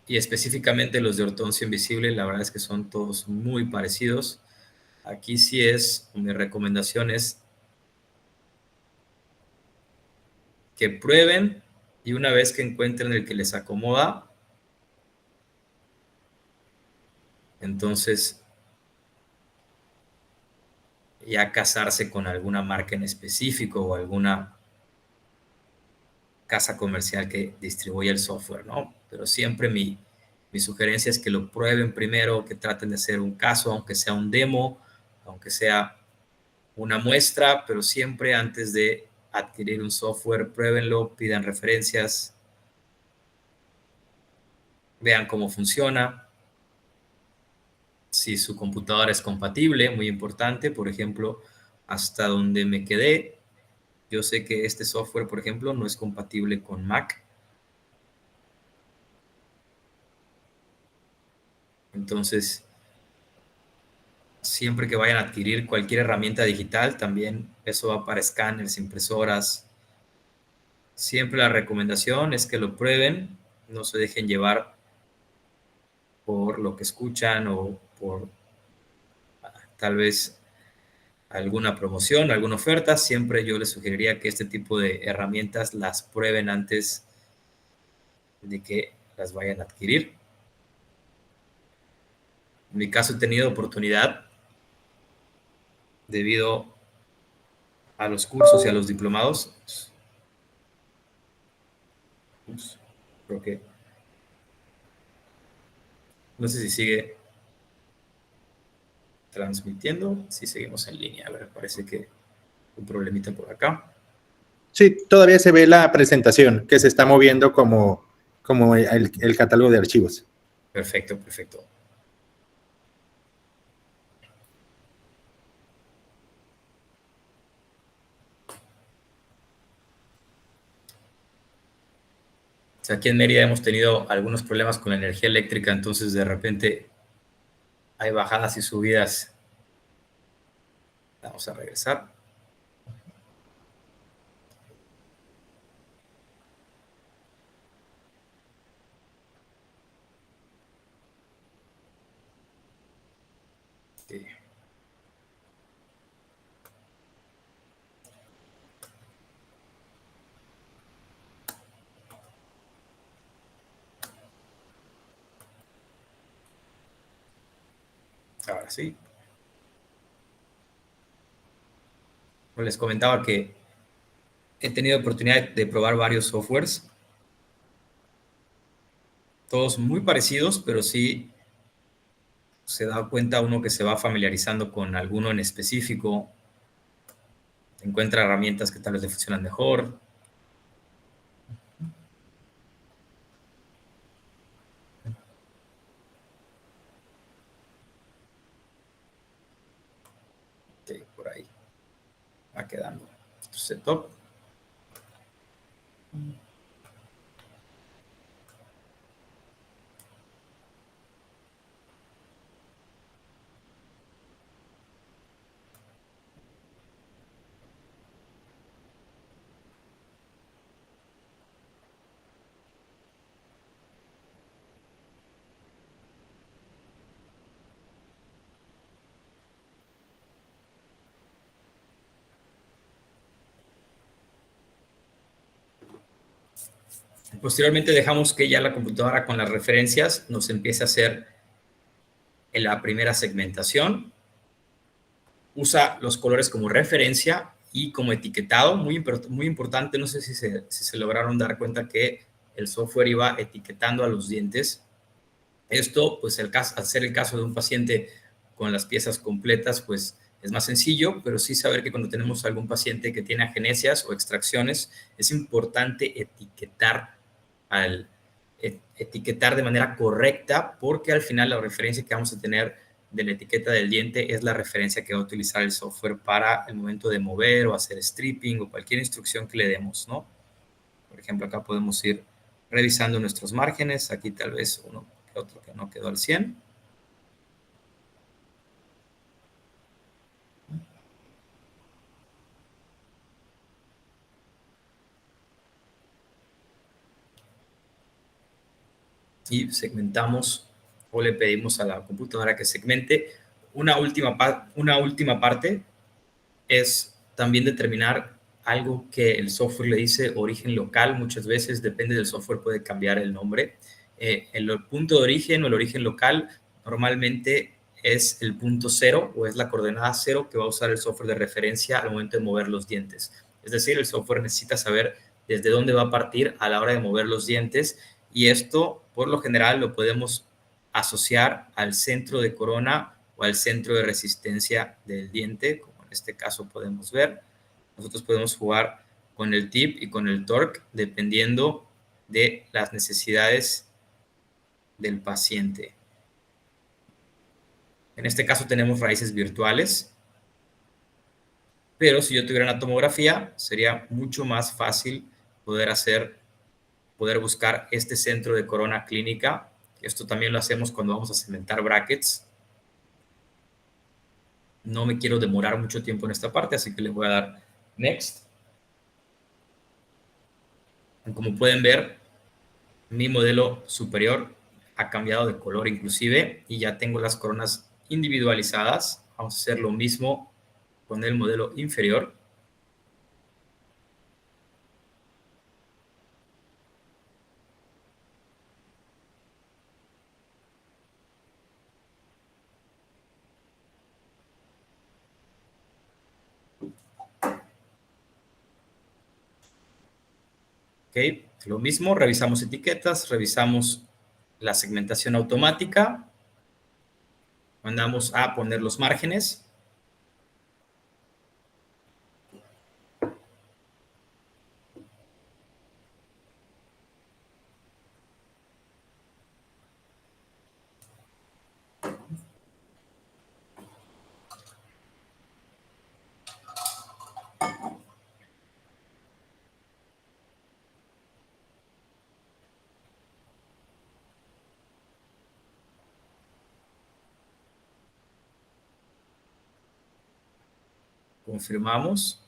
Y específicamente los de ortodoncia invisible, la verdad es que son todos muy parecidos. Aquí sí es, mi recomendación es que prueben y una vez que encuentren el que les acomoda, entonces ya casarse con alguna marca en específico o alguna casa comercial que distribuya el software, ¿no? Pero siempre mi sugerencia es que lo prueben primero, que traten de hacer un caso, aunque sea un demo, aunque sea una muestra, pero siempre antes de adquirir un software, pruébenlo, pidan referencias, vean cómo funciona. Si su computadora es compatible, muy importante, por ejemplo, hasta donde me quedé, yo sé que este software, por ejemplo, no es compatible con Mac. Entonces, siempre que vayan a adquirir cualquier herramienta digital, también eso va para escáneres, impresoras. Siempre la recomendación es que lo prueben, no se dejen llevar por lo que escuchan o por tal vez alguna promoción, alguna oferta. Siempre yo les sugeriría que este tipo de herramientas las prueben antes de que las vayan a adquirir. En mi caso he tenido oportunidad, debido a los cursos y a los diplomados. Creo que no sé si sigue transmitiendo, si seguimos en línea. A ver, parece que un problemita por acá.
Sí, todavía se ve la presentación que se está moviendo como el catálogo de archivos.
Perfecto, perfecto. O sea, aquí en Mérida hemos tenido algunos problemas con la energía eléctrica, entonces de repente hay bajadas y subidas. Vamos a regresar. Sí. Ahora sí. Pues les comentaba que he tenido oportunidad de probar varios softwares, todos muy parecidos, pero sí se da cuenta uno que se va familiarizando con alguno en específico, encuentra herramientas que tal vez le funcionan mejor. Okay, por ahí va quedando tu setup. Posteriormente dejamos que ya la computadora con las referencias nos empiece a hacer en la primera segmentación. Usa los colores como referencia y como etiquetado, muy importante, no sé si se lograron dar cuenta que el software iba etiquetando a los dientes. Esto, pues al ser el caso de un paciente con las piezas completas, pues es más sencillo, pero sí saber que cuando tenemos algún paciente que tiene agenesias o extracciones, es importante etiquetar de manera correcta, porque al final la referencia que vamos a tener de la etiqueta del diente es la referencia que va a utilizar el software para el momento de mover o hacer stripping o cualquier instrucción que le demos, ¿no? Por ejemplo, acá podemos ir revisando nuestros márgenes, aquí tal vez uno que otro que no quedó al 100. Y segmentamos o le pedimos a la computadora que segmente. Una última parte es también determinar algo que el software le dice origen local. Muchas veces, depende del software, puede cambiar el nombre. El punto de origen o el origen local normalmente es el punto 0 o es la coordenada 0 que va a usar el software de referencia al momento de mover los dientes. Es decir, el software necesita saber desde dónde va a partir a la hora de mover los dientes, y esto por lo general lo podemos asociar al centro de corona o al centro de resistencia del diente, como en este caso podemos ver. Nosotros podemos jugar con el tip y con el torque, dependiendo de las necesidades del paciente. En este caso tenemos raíces virtuales, pero si yo tuviera una tomografía, sería mucho más fácil poder buscar este centro de corona clínica. Esto también lo hacemos cuando vamos a cementar brackets. No me quiero demorar mucho tiempo en esta parte, así que le voy a dar Next. Como pueden ver, mi modelo superior ha cambiado de color inclusive y ya tengo las coronas individualizadas. Vamos a hacer lo mismo con el modelo inferior. Ok, lo mismo, revisamos etiquetas, revisamos la segmentación automática, mandamos a poner los márgenes. Confirmamos.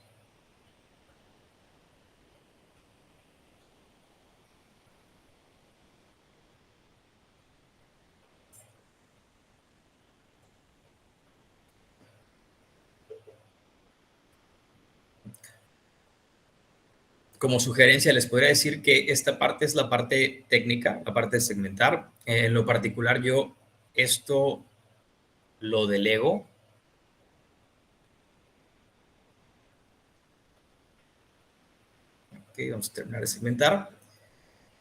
Como sugerencia, les podría decir que esta parte es la parte técnica, la parte de segmentar. En lo particular, yo esto lo delego. Ok, vamos a terminar de segmentar.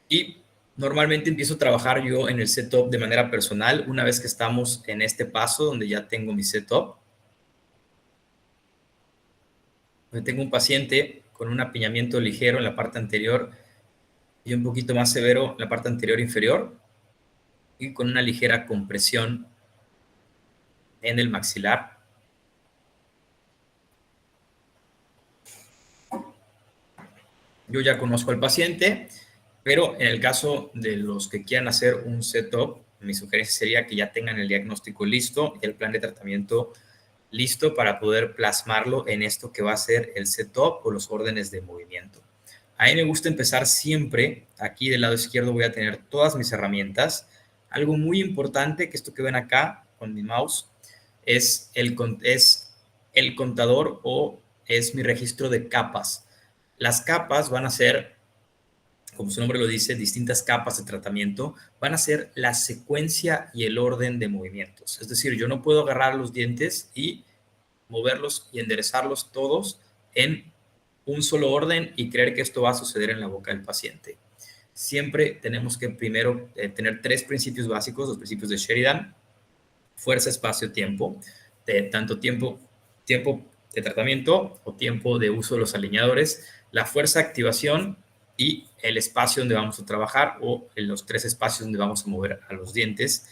Y normalmente empiezo a trabajar yo en el setup de manera personal una vez que estamos en este paso donde ya tengo mi setup. Tengo un paciente con un apiñamiento ligero en la parte anterior y un poquito más severo en la parte anterior inferior y con una ligera compresión en el maxilar. Yo ya conozco al paciente, pero en el caso de los que quieran hacer un setup, mi sugerencia sería que ya tengan el diagnóstico listo y el plan de tratamiento listo para poder plasmarlo en esto que va a ser el setup o los órdenes de movimiento. A mí me gusta empezar siempre, aquí del lado izquierdo voy a tener todas mis herramientas. Algo muy importante, que esto que ven acá con mi mouse, es el contador o es mi registro de capas. Las capas van a ser, como su nombre lo dice, distintas capas de tratamiento, van a ser la secuencia y el orden de movimientos. Es decir, yo no puedo agarrar los dientes y moverlos y enderezarlos todos en un solo orden y creer que esto va a suceder en la boca del paciente. Siempre tenemos que primero tener tres principios básicos, los principios de Sheridan: fuerza, espacio, tiempo. Tanto tiempo de tratamiento o tiempo de uso de los alineadores, la fuerza, activación y el espacio donde vamos a trabajar o en los tres espacios donde vamos a mover a los dientes.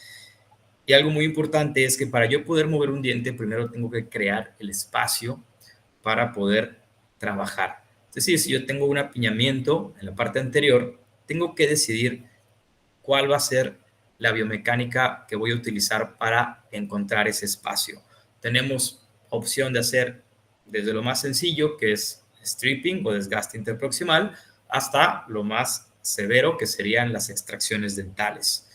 Y algo muy importante es que para yo poder mover un diente, primero tengo que crear el espacio para poder trabajar. Es decir, si yo tengo un apiñamiento en la parte anterior, tengo que decidir cuál va a ser la biomecánica que voy a utilizar para encontrar ese espacio. Tenemos opción de hacer desde lo más sencillo, que es stripping o desgaste interproximal, hasta lo más severo, que serían las extracciones dentales.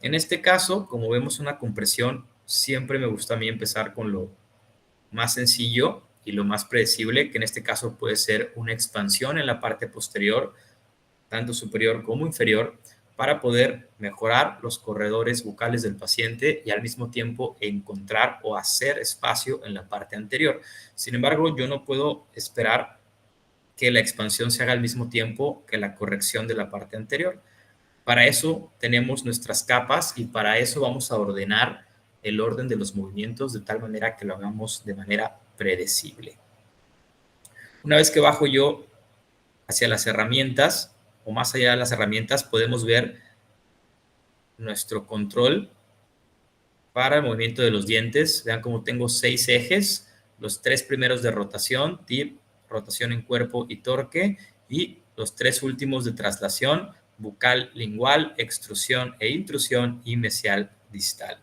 En este caso, como vemos una compresión, siempre me gusta a mí empezar con lo más sencillo y lo más predecible, que en este caso puede ser una expansión en la parte posterior, tanto superior como inferior, para poder mejorar los corredores bucales del paciente y al mismo tiempo encontrar o hacer espacio en la parte anterior. Sin embargo, yo no puedo esperar que la expansión se haga al mismo tiempo que la corrección de la parte anterior. Para eso tenemos nuestras capas y para eso vamos a ordenar el orden de los movimientos de tal manera que lo hagamos de manera predecible. Una vez que bajo yo hacia las herramientas, o más allá de las herramientas, podemos ver nuestro control para el movimiento de los dientes. Vean cómo tengo 6 ejes, los 3 primeros de rotación, tip, rotación en cuerpo y torque, y los 3 últimos de traslación, bucal, lingual, extrusión e intrusión, y mesial distal.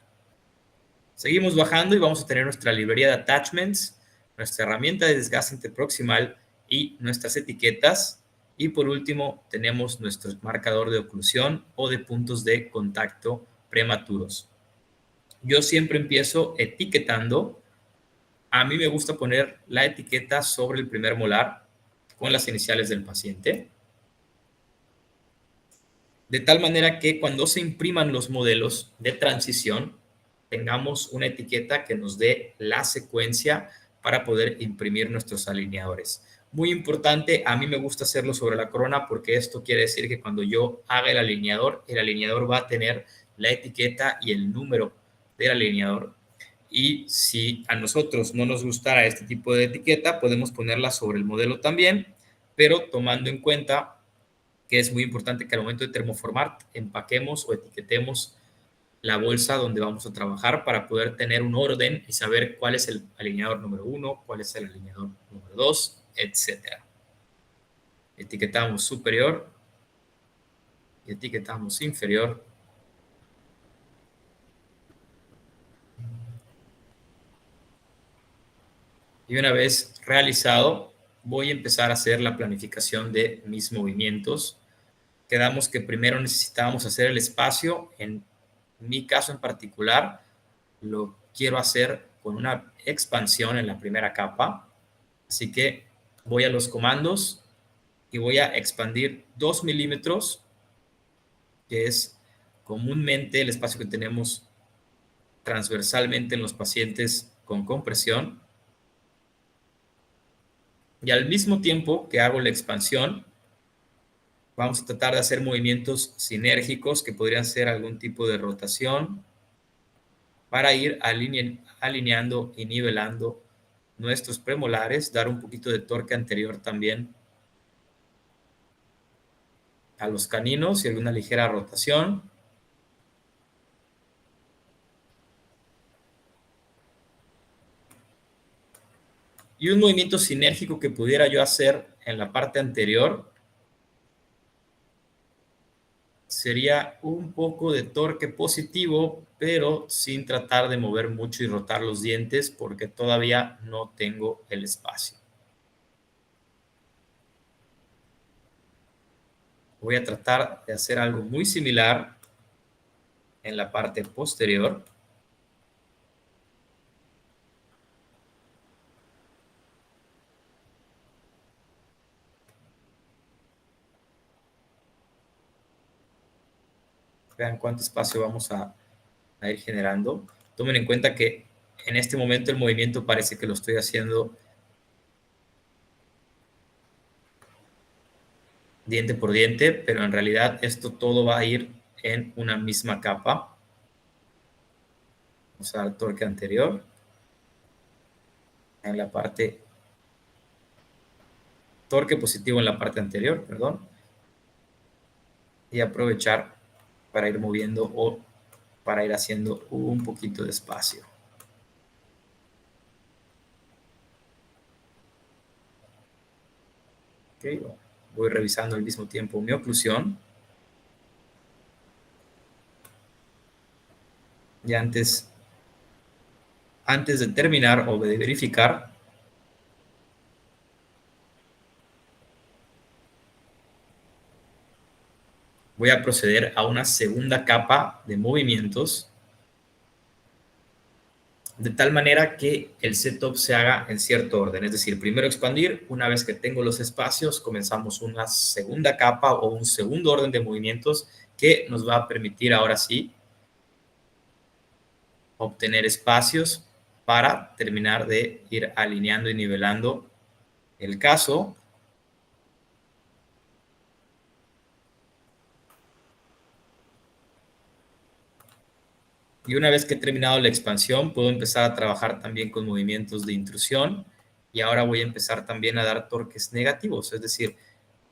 Seguimos bajando y vamos a tener nuestra librería de attachments, nuestra herramienta de desgaste interproximal y nuestras etiquetas. Y por último, tenemos nuestro marcador de oclusión o de puntos de contacto prematuros. Yo siempre empiezo etiquetando. A mí me gusta poner la etiqueta sobre el primer molar con las iniciales del paciente, de tal manera que cuando se impriman los modelos de transición, tengamos una etiqueta que nos dé la secuencia para poder imprimir nuestros alineadores. Muy importante, a mí me gusta hacerlo sobre la corona porque esto quiere decir que cuando yo haga el alineador va a tener la etiqueta y el número del alineador. Y si a nosotros no nos gustara este tipo de etiqueta, podemos ponerla sobre el modelo también, pero tomando en cuenta que es muy importante que al momento de termoformar empaquemos o etiquetemos la bolsa donde vamos a trabajar para poder tener un orden y saber cuál es el alineador número 1, cuál es el alineador número 2, etc. Etiquetamos superior y etiquetamos inferior. Y una vez realizado, voy a empezar a hacer la planificación de mis movimientos. Quedamos que primero necesitábamos hacer el espacio. En mi caso en particular, lo quiero hacer con una expansión en la primera capa. Así que voy a los comandos y voy a expandir 2 milímetros, que es comúnmente el espacio que tenemos transversalmente en los pacientes con compresión. Y al mismo tiempo que hago la expansión, vamos a tratar de hacer movimientos sinérgicos que podrían ser algún tipo de rotación para ir alineando y nivelando nuestros premolares, dar un poquito de torque anterior también a los caninos y alguna ligera rotación. Y un movimiento sinérgico que pudiera yo hacer en la parte anterior sería un poco de torque positivo, pero sin tratar de mover mucho y rotar los dientes porque todavía no tengo el espacio. Voy a tratar de hacer algo muy similar en la parte posterior. Vean cuánto espacio vamos a ir generando. Tomen en cuenta que en este momento el movimiento parece que lo estoy haciendo diente por diente, pero en realidad esto todo va a ir en una misma capa. Vamos a dar torque anterior en la parte, torque positivo en la parte anterior, perdón, y aprovechar para ir moviendo o para ir haciendo un poquito de espacio. Okay. Voy revisando al mismo tiempo mi oclusión. Y antes de terminar o de verificar, voy a proceder a una segunda capa de movimientos, de tal manera que el setup se haga en cierto orden. Es decir, primero expandir, una vez que tengo los espacios, comenzamos una segunda capa o un segundo orden de movimientos que nos va a permitir ahora sí obtener espacios para terminar de ir alineando y nivelando el caso. Y una vez que he terminado la expansión, puedo empezar a trabajar también con movimientos de intrusión. Y ahora voy a empezar también a dar torques negativos. Es decir,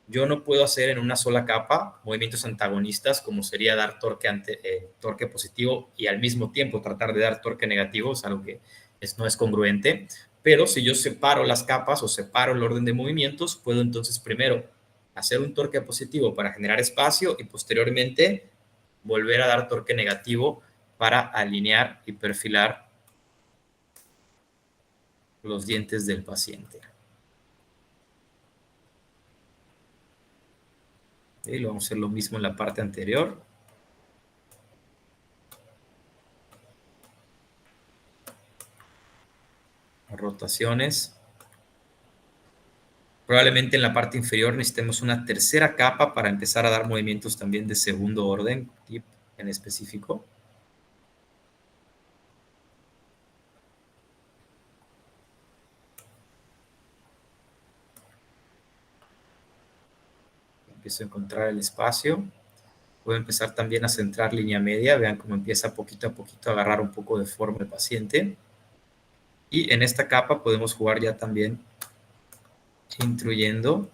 yo no puedo hacer en una sola capa movimientos antagonistas, como sería dar torque positivo y al mismo tiempo tratar de dar torque negativo, es algo que no es congruente. Pero si yo separo las capas o separo el orden de movimientos, puedo entonces primero hacer un torque positivo para generar espacio y posteriormente volver a dar torque negativo para alinear y perfilar los dientes del paciente. Y lo vamos a hacer lo mismo en la parte anterior. Rotaciones. Probablemente en la parte inferior necesitemos una tercera capa para empezar a dar movimientos también de segundo orden, tip en específico. Empiezo a encontrar el espacio. Voy a empezar también a centrar línea media. Vean cómo empieza poquito a poquito a agarrar un poco de forma el paciente. Y en esta capa podemos jugar ya también intruyendo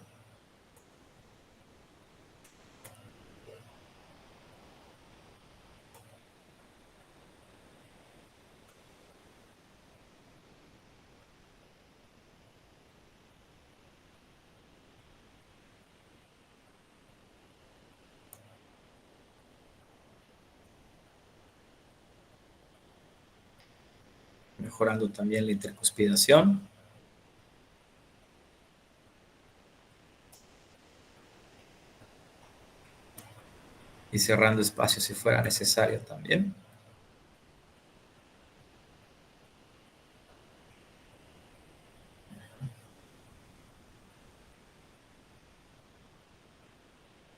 mejorando también la intercuspidación. Y cerrando espacio si fuera necesario también.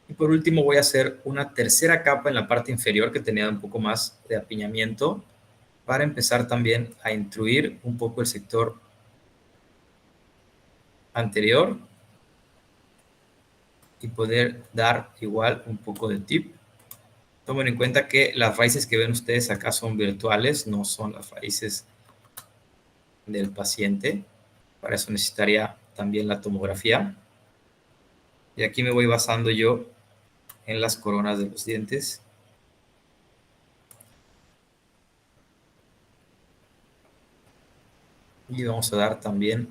Y por último voy a hacer una tercera capa en la parte inferior que tenía un poco más de apiñamiento para empezar también a intruir un poco el sector anterior y poder dar igual un poco de tip. Tomen en cuenta que las raíces que ven ustedes acá son virtuales, no son las raíces del paciente. Para eso necesitaría también la tomografía. Y aquí me voy basando yo en las coronas de los dientes. Y vamos a dar también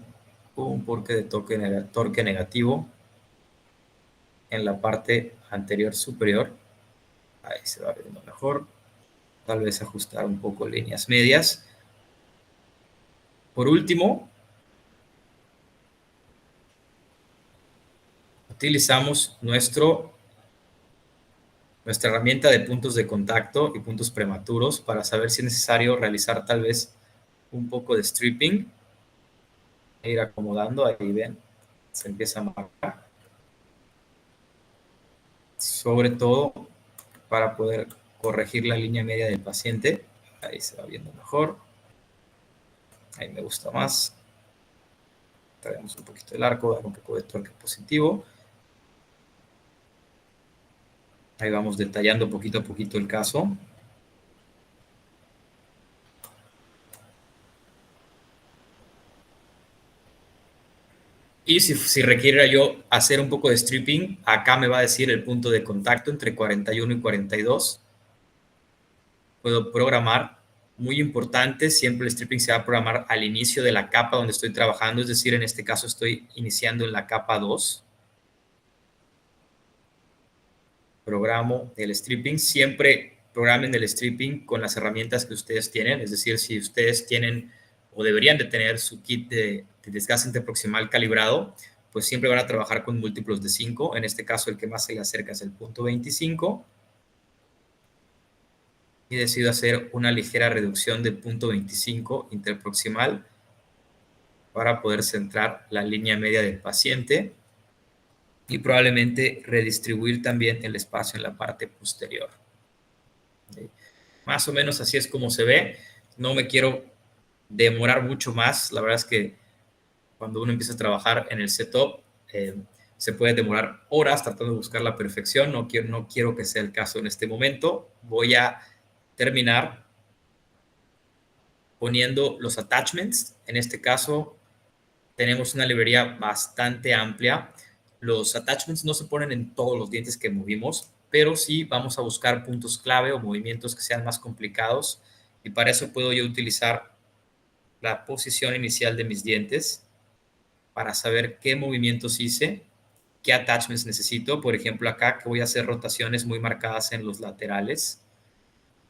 un torque negativo en la parte anterior superior. Ahí se va viendo mejor. Tal vez ajustar un poco líneas medias. Por último, utilizamos nuestra herramienta de puntos de contacto y puntos prematuros para saber si es necesario realizar tal vez un poco de stripping. E ir acomodando, ahí ven, se empieza a marcar. Sobre todo para poder corregir la línea media del paciente. Ahí se va viendo mejor. Ahí me gusta más. Traemos un poquito el arco, dar un poco de torque positivo. Ahí vamos detallando poquito a poquito el caso. Y si requiere yo hacer un poco de stripping, acá me va a decir el punto de contacto entre 41 y 42. Puedo programar, muy importante, siempre el stripping se va a programar al inicio de la capa donde estoy trabajando, es decir, en este caso estoy iniciando en la capa 2. Programo el stripping, siempre programen el stripping con las herramientas que ustedes tienen, es decir, si ustedes tienen o deberían de tener su kit de desgaste interproximal calibrado, pues siempre van a trabajar con múltiplos de 5, en este caso el que más se le acerca es el punto 25, y decido hacer una ligera reducción de punto 25 interproximal para poder centrar la línea media del paciente y probablemente redistribuir también el espacio en la parte posterior. ¿Sí? Más o menos así es como se ve. No me quiero demorar mucho más. La verdad es que cuando uno empieza a trabajar en el setup, se puede demorar horas tratando de buscar la perfección. No quiero que sea el caso en este momento. Voy a terminar poniendo los attachments. En este caso, tenemos una librería bastante amplia. los attachments no se ponen en todos los dientes que movimos, pero sí vamos a buscar puntos clave o movimientos que sean más complicados, y para eso puedo yo utilizar la posición inicial de mis dientes para saber qué movimientos hice, qué attachments necesito. Por ejemplo, acá que voy a hacer rotaciones muy marcadas en los laterales,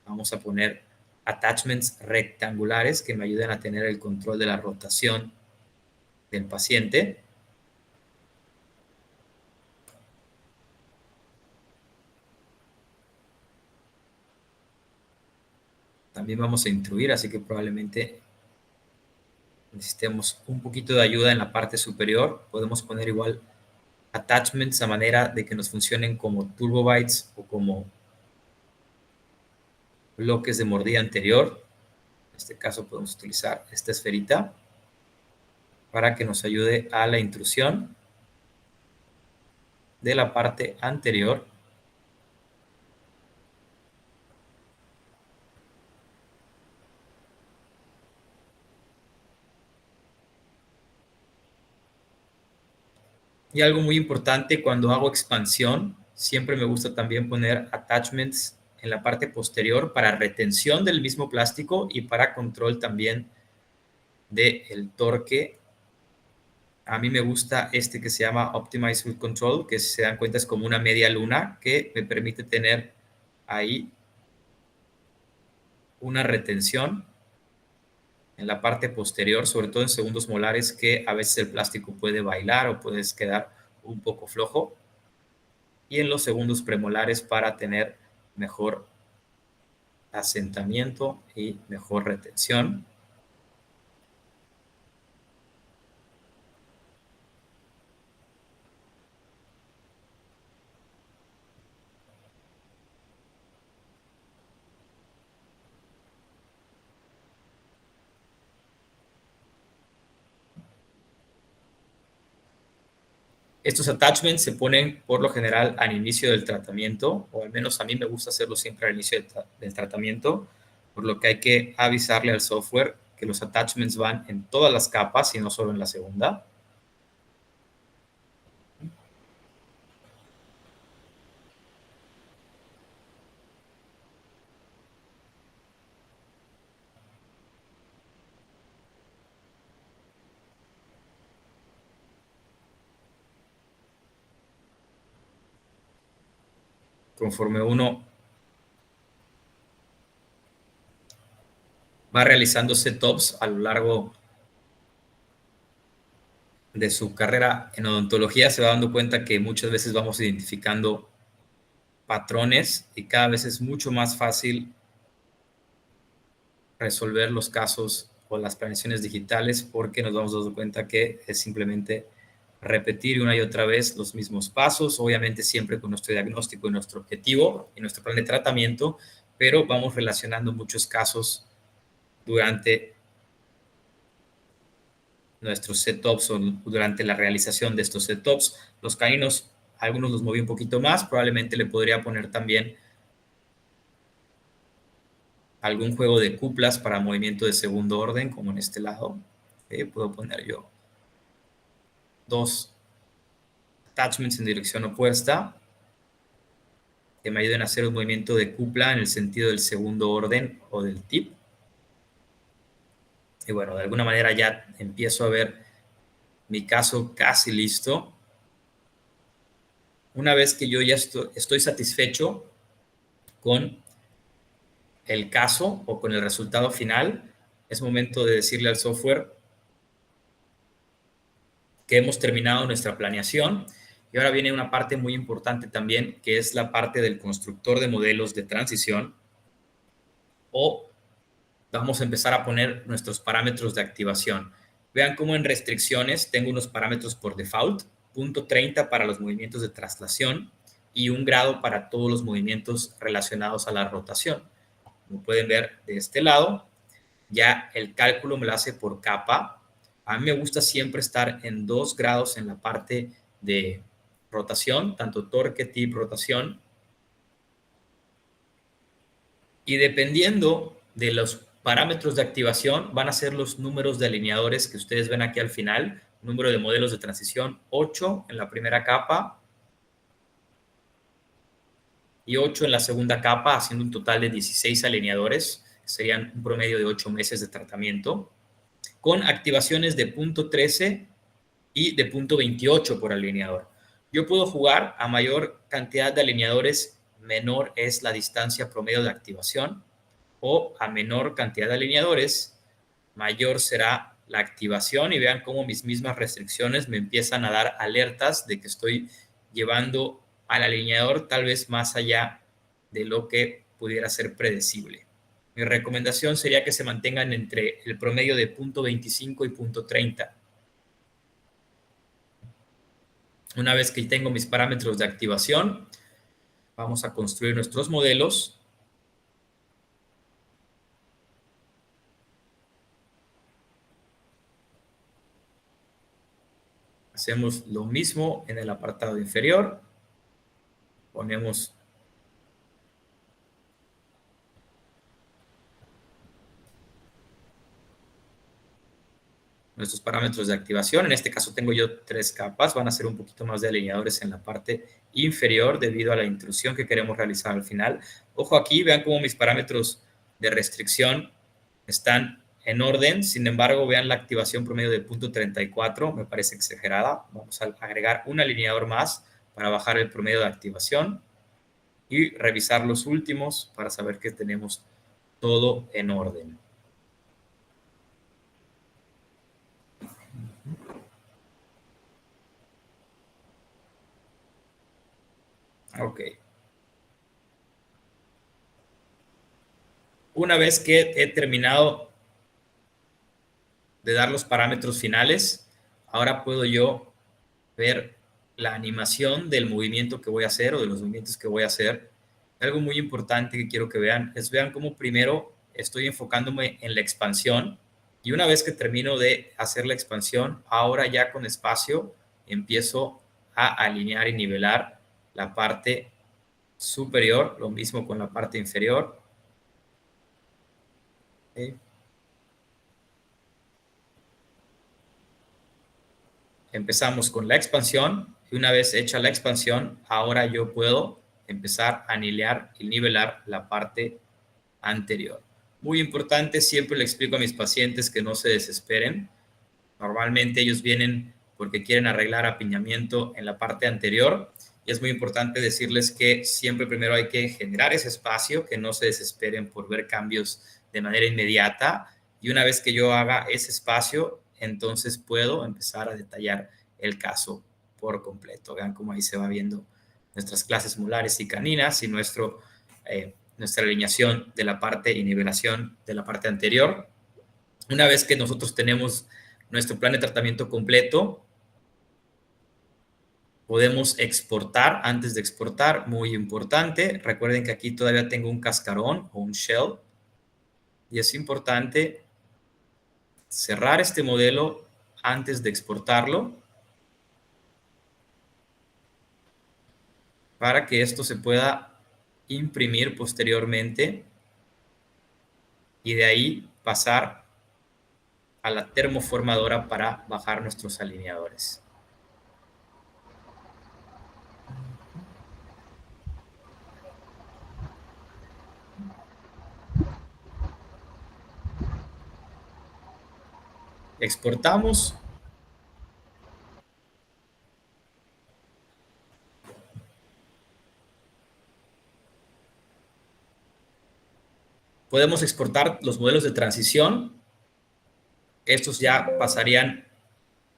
vamos a poner attachments rectangulares que me ayuden a tener el control de la rotación del paciente. También vamos a intruir, así que probablemente necesitemos un poquito de ayuda en la parte superior. Podemos poner igual attachments a manera de que nos funcionen como turbo bites o como bloques de mordida anterior. En este caso podemos utilizar esta esferita para que nos ayude a la intrusión de la parte anterior. Y algo muy importante, cuando hago expansión, siempre me gusta también poner attachments en la parte posterior para retención del mismo plástico y para control también del torque. A mí me gusta este que se llama Optimize Root Control, que si se dan cuenta es como una media luna que me permite tener ahí una retención en la parte posterior, sobre todo en segundos molares, que a veces el plástico puede bailar o puede quedar un poco flojo. Y en los segundos premolares para tener mejor asentamiento y mejor retención. Estos attachments se ponen por lo general al inicio del tratamiento, o al menos a mí me gusta hacerlo siempre al inicio del tratamiento, por lo que hay que avisarle al software que los attachments van en todas las capas y no solo en la segunda. Conforme uno va realizando setups a lo largo de su carrera en odontología, se va dando cuenta que muchas veces vamos identificando patrones y cada vez es mucho más fácil resolver los casos o las planeaciones digitales porque nos vamos dando cuenta que es simplemente repetir una y otra vez los mismos pasos, obviamente siempre con nuestro diagnóstico y nuestro objetivo y nuestro plan de tratamiento, pero vamos relacionando muchos casos durante nuestros setups o durante la realización de estos setups. Los caninos, algunos los moví un poquito más, probablemente le podría poner también algún juego de cuplas para movimiento de segundo orden, como en este lado. Puedo poner yo 2 attachments en dirección opuesta que me ayuden a hacer un movimiento de cupla en el sentido del segundo orden o del tip. Y bueno, de alguna manera ya empiezo a ver mi caso casi listo. Una vez que yo ya estoy satisfecho con el caso o con el resultado final, es momento de decirle al software que hemos terminado nuestra planeación. Y ahora viene una parte muy importante también, que es la parte del constructor de modelos de transición, o vamos a empezar a poner nuestros parámetros de activación. Vean cómo en restricciones tengo unos parámetros por default, 0.30 para los movimientos de traslación y 1 grado para todos los movimientos relacionados a la rotación. Como pueden ver de este lado, ya el cálculo me lo hace por capa. A mí me gusta siempre estar en 2 grados en la parte de rotación, tanto torque, tip, rotación. Y dependiendo de los parámetros de activación, van a ser los números de alineadores que ustedes ven aquí al final. número de modelos de transición, 8 en la primera capa y 8 en la segunda capa, haciendo un total de 16 alineadores, que serían un promedio de 8 meses de tratamiento, con activaciones de punto 13 y de punto 28 por alineador. Yo puedo jugar a mayor cantidad de alineadores, menor es la distancia promedio de activación, o a menor cantidad de alineadores, mayor será la activación, y vean cómo mis mismas restricciones me empiezan a dar alertas de que estoy llevando al alineador tal vez más allá de lo que pudiera ser predecible. Mi recomendación sería que se mantengan entre el promedio de punto 25 y punto 30. Una vez que tengo mis parámetros de activación, vamos a construir nuestros modelos. Hacemos lo mismo en el apartado inferior. Ponemos nuestros parámetros de activación. En este caso tengo yo 3 capas. Van a ser un poquito más de alineadores en la parte inferior debido a la intrusión que queremos realizar al final. Ojo aquí, vean cómo mis parámetros de restricción están en orden. Sin embargo, vean la activación promedio de punto 34. Me parece exagerada. Vamos a agregar un alineador más para bajar el promedio de activación y revisar los últimos para saber que tenemos todo en orden. Ok. Una vez que he terminado de dar los parámetros finales, ahora puedo yo ver la animación del movimiento que voy a hacer o de los movimientos que voy a hacer. Algo muy importante que quiero que vean es vean cómo primero estoy enfocándome en la expansión, y una vez que termino de hacer la expansión, ahora ya con espacio empiezo a alinear y nivelar la parte superior, lo mismo con la parte inferior. ¿Okay? Empezamos con la expansión, y una vez hecha la expansión, ahora yo puedo empezar a nivelar y nivelar la parte anterior. Muy importante, siempre le explico a mis pacientes que no se desesperen. Normalmente ellos vienen porque quieren arreglar apiñamiento en la parte anterior, y es muy importante decirles que siempre primero hay que generar ese espacio, que no se desesperen por ver cambios de manera inmediata, y una vez que yo haga ese espacio, entonces puedo empezar a detallar el caso por completo. Vean cómo ahí se va viendo nuestras clases molares y caninas y nuestra alineación de la parte y nivelación de la parte anterior. Una vez que nosotros tenemos nuestro plan de tratamiento completo, podemos exportar. Antes de exportar, muy importante, recuerden que aquí todavía tengo un cascarón o un shell, y es importante cerrar este modelo antes de exportarlo para que esto se pueda imprimir posteriormente y de ahí pasar a la termoformadora para bajar nuestros alineadores. Exportamos. Podemos exportar los modelos de transición. Estos ya pasarían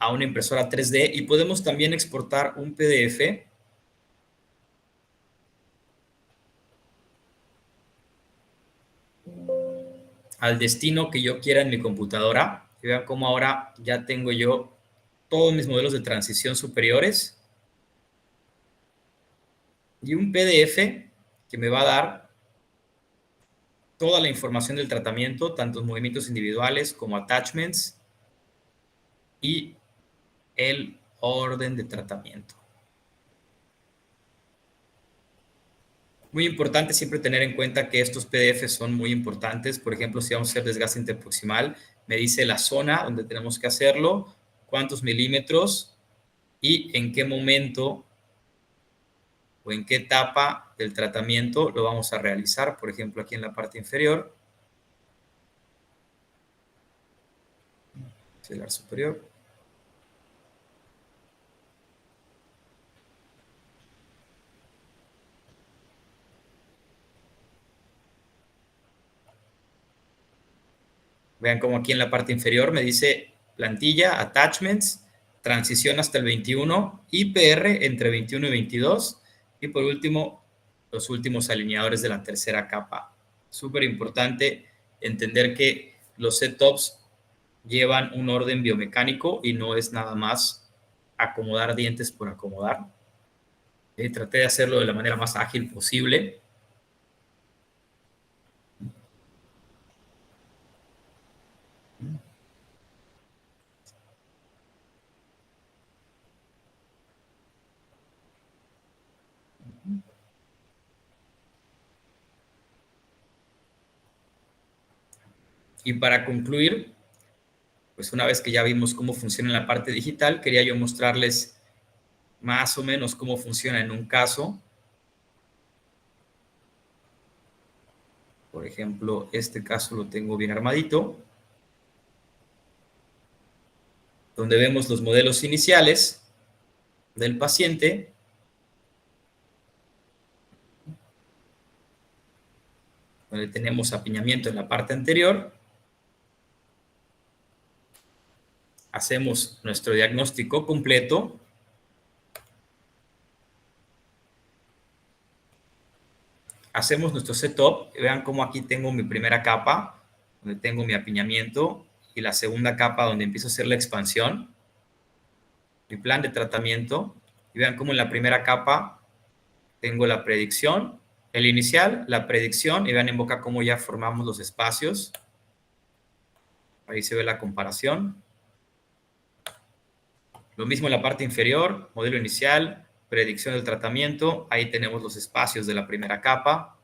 a una impresora 3D, y podemos también exportar un PDF al destino que yo quiera en mi computadora. Y vean cómo ahora ya tengo yo todos mis modelos de transición superiores y un PDF que me va a dar toda la información del tratamiento, tanto movimientos individuales como attachments y el orden de tratamiento. Muy importante siempre tener en cuenta que estos PDFs son muy importantes. Por ejemplo, si vamos a hacer desgaste interproximal, me dice la zona donde tenemos que hacerlo, cuántos milímetros y en qué momento o en qué etapa del tratamiento lo vamos a realizar. Por ejemplo, aquí en la parte inferior, celular superior. Vean cómo aquí en la parte inferior me dice plantilla, attachments, transición hasta el 21, IPR entre 21 y 22, y por último, los últimos alineadores de la tercera capa. Súper importante entender que los setups llevan un orden biomecánico y no es nada más acomodar dientes por acomodar. Traté de hacerlo de la manera más ágil posible. Y para concluir, pues una vez que ya vimos cómo funciona la parte digital, quería yo mostrarles más o menos cómo funciona en un caso. Por ejemplo, este caso lo tengo bien armadito, donde vemos los modelos iniciales del paciente. Donde tenemos apiñamiento en la parte anterior. Hacemos nuestro diagnóstico completo. Hacemos nuestro setup. Vean cómo aquí tengo mi primera capa, donde tengo mi apiñamiento, y la segunda capa donde empiezo a hacer la expansión. Mi plan de tratamiento. Y vean cómo en la primera capa tengo la predicción, el inicial, la predicción, y vean en boca cómo ya formamos los espacios. Ahí se ve la comparación. Lo mismo en la parte inferior, modelo inicial, predicción del tratamiento. Ahí tenemos los espacios de la primera capa.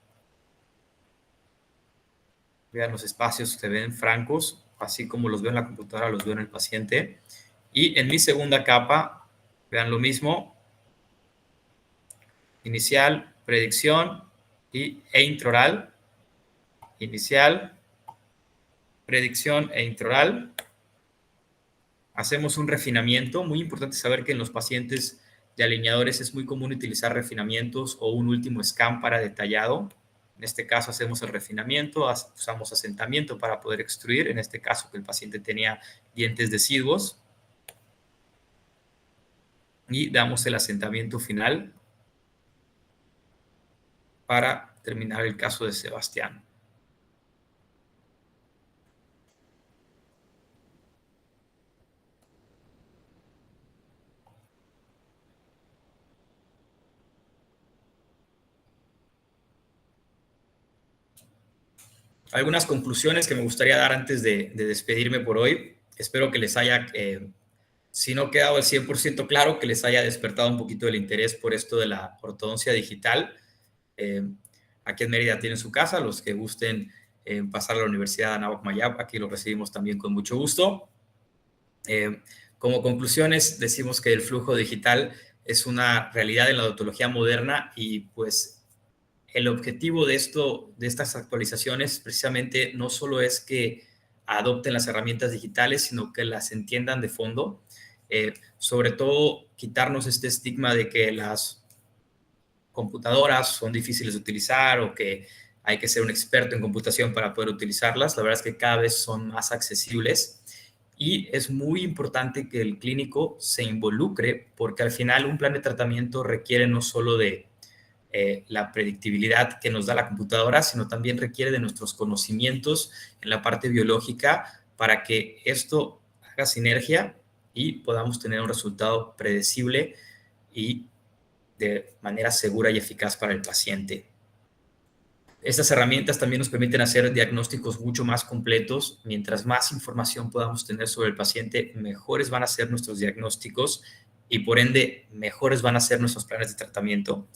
Vean, los espacios se ven francos, así como los veo en la computadora, los veo en el paciente. Y en mi segunda capa, vean lo mismo. Inicial, predicción e intraoral. Inicial, predicción e intraoral. Hacemos un refinamiento. Muy importante saber que en los pacientes de alineadores es muy común utilizar refinamientos o un último scan para detallado. En este caso hacemos el refinamiento, usamos asentamiento para poder extruir, en este caso que el paciente tenía dientes deciduos. Y damos el asentamiento final para terminar el caso de Sebastián. Algunas conclusiones que me gustaría dar antes de despedirme por hoy. Espero que les haya, si no quedado el 100% claro, que les haya despertado un poquito el interés por esto de la ortodoncia digital. Aquí en Mérida tienen su casa, los que gusten pasar a la Universidad de Anáhuac Mayab, aquí lo recibimos también con mucho gusto. Como conclusiones, decimos que el flujo digital es una realidad en la odontología moderna y pues el objetivo de estas actualizaciones precisamente no solo es que adopten las herramientas digitales, sino que las entiendan de fondo. Sobre todo, quitarnos este estigma de que las computadoras son difíciles de utilizar o que hay que ser un experto en computación para poder utilizarlas. La verdad es que cada vez son más accesibles y es muy importante que el clínico se involucre porque al final un plan de tratamiento requiere no solo de la predictibilidad que nos da la computadora, sino también requiere de nuestros conocimientos en la parte biológica para que esto haga sinergia y podamos tener un resultado predecible y de manera segura y eficaz para el paciente. Estas herramientas también nos permiten hacer diagnósticos mucho más completos. Mientras más información podamos tener sobre el paciente, mejores van a ser nuestros diagnósticos y por ende mejores van a ser nuestros planes de tratamiento.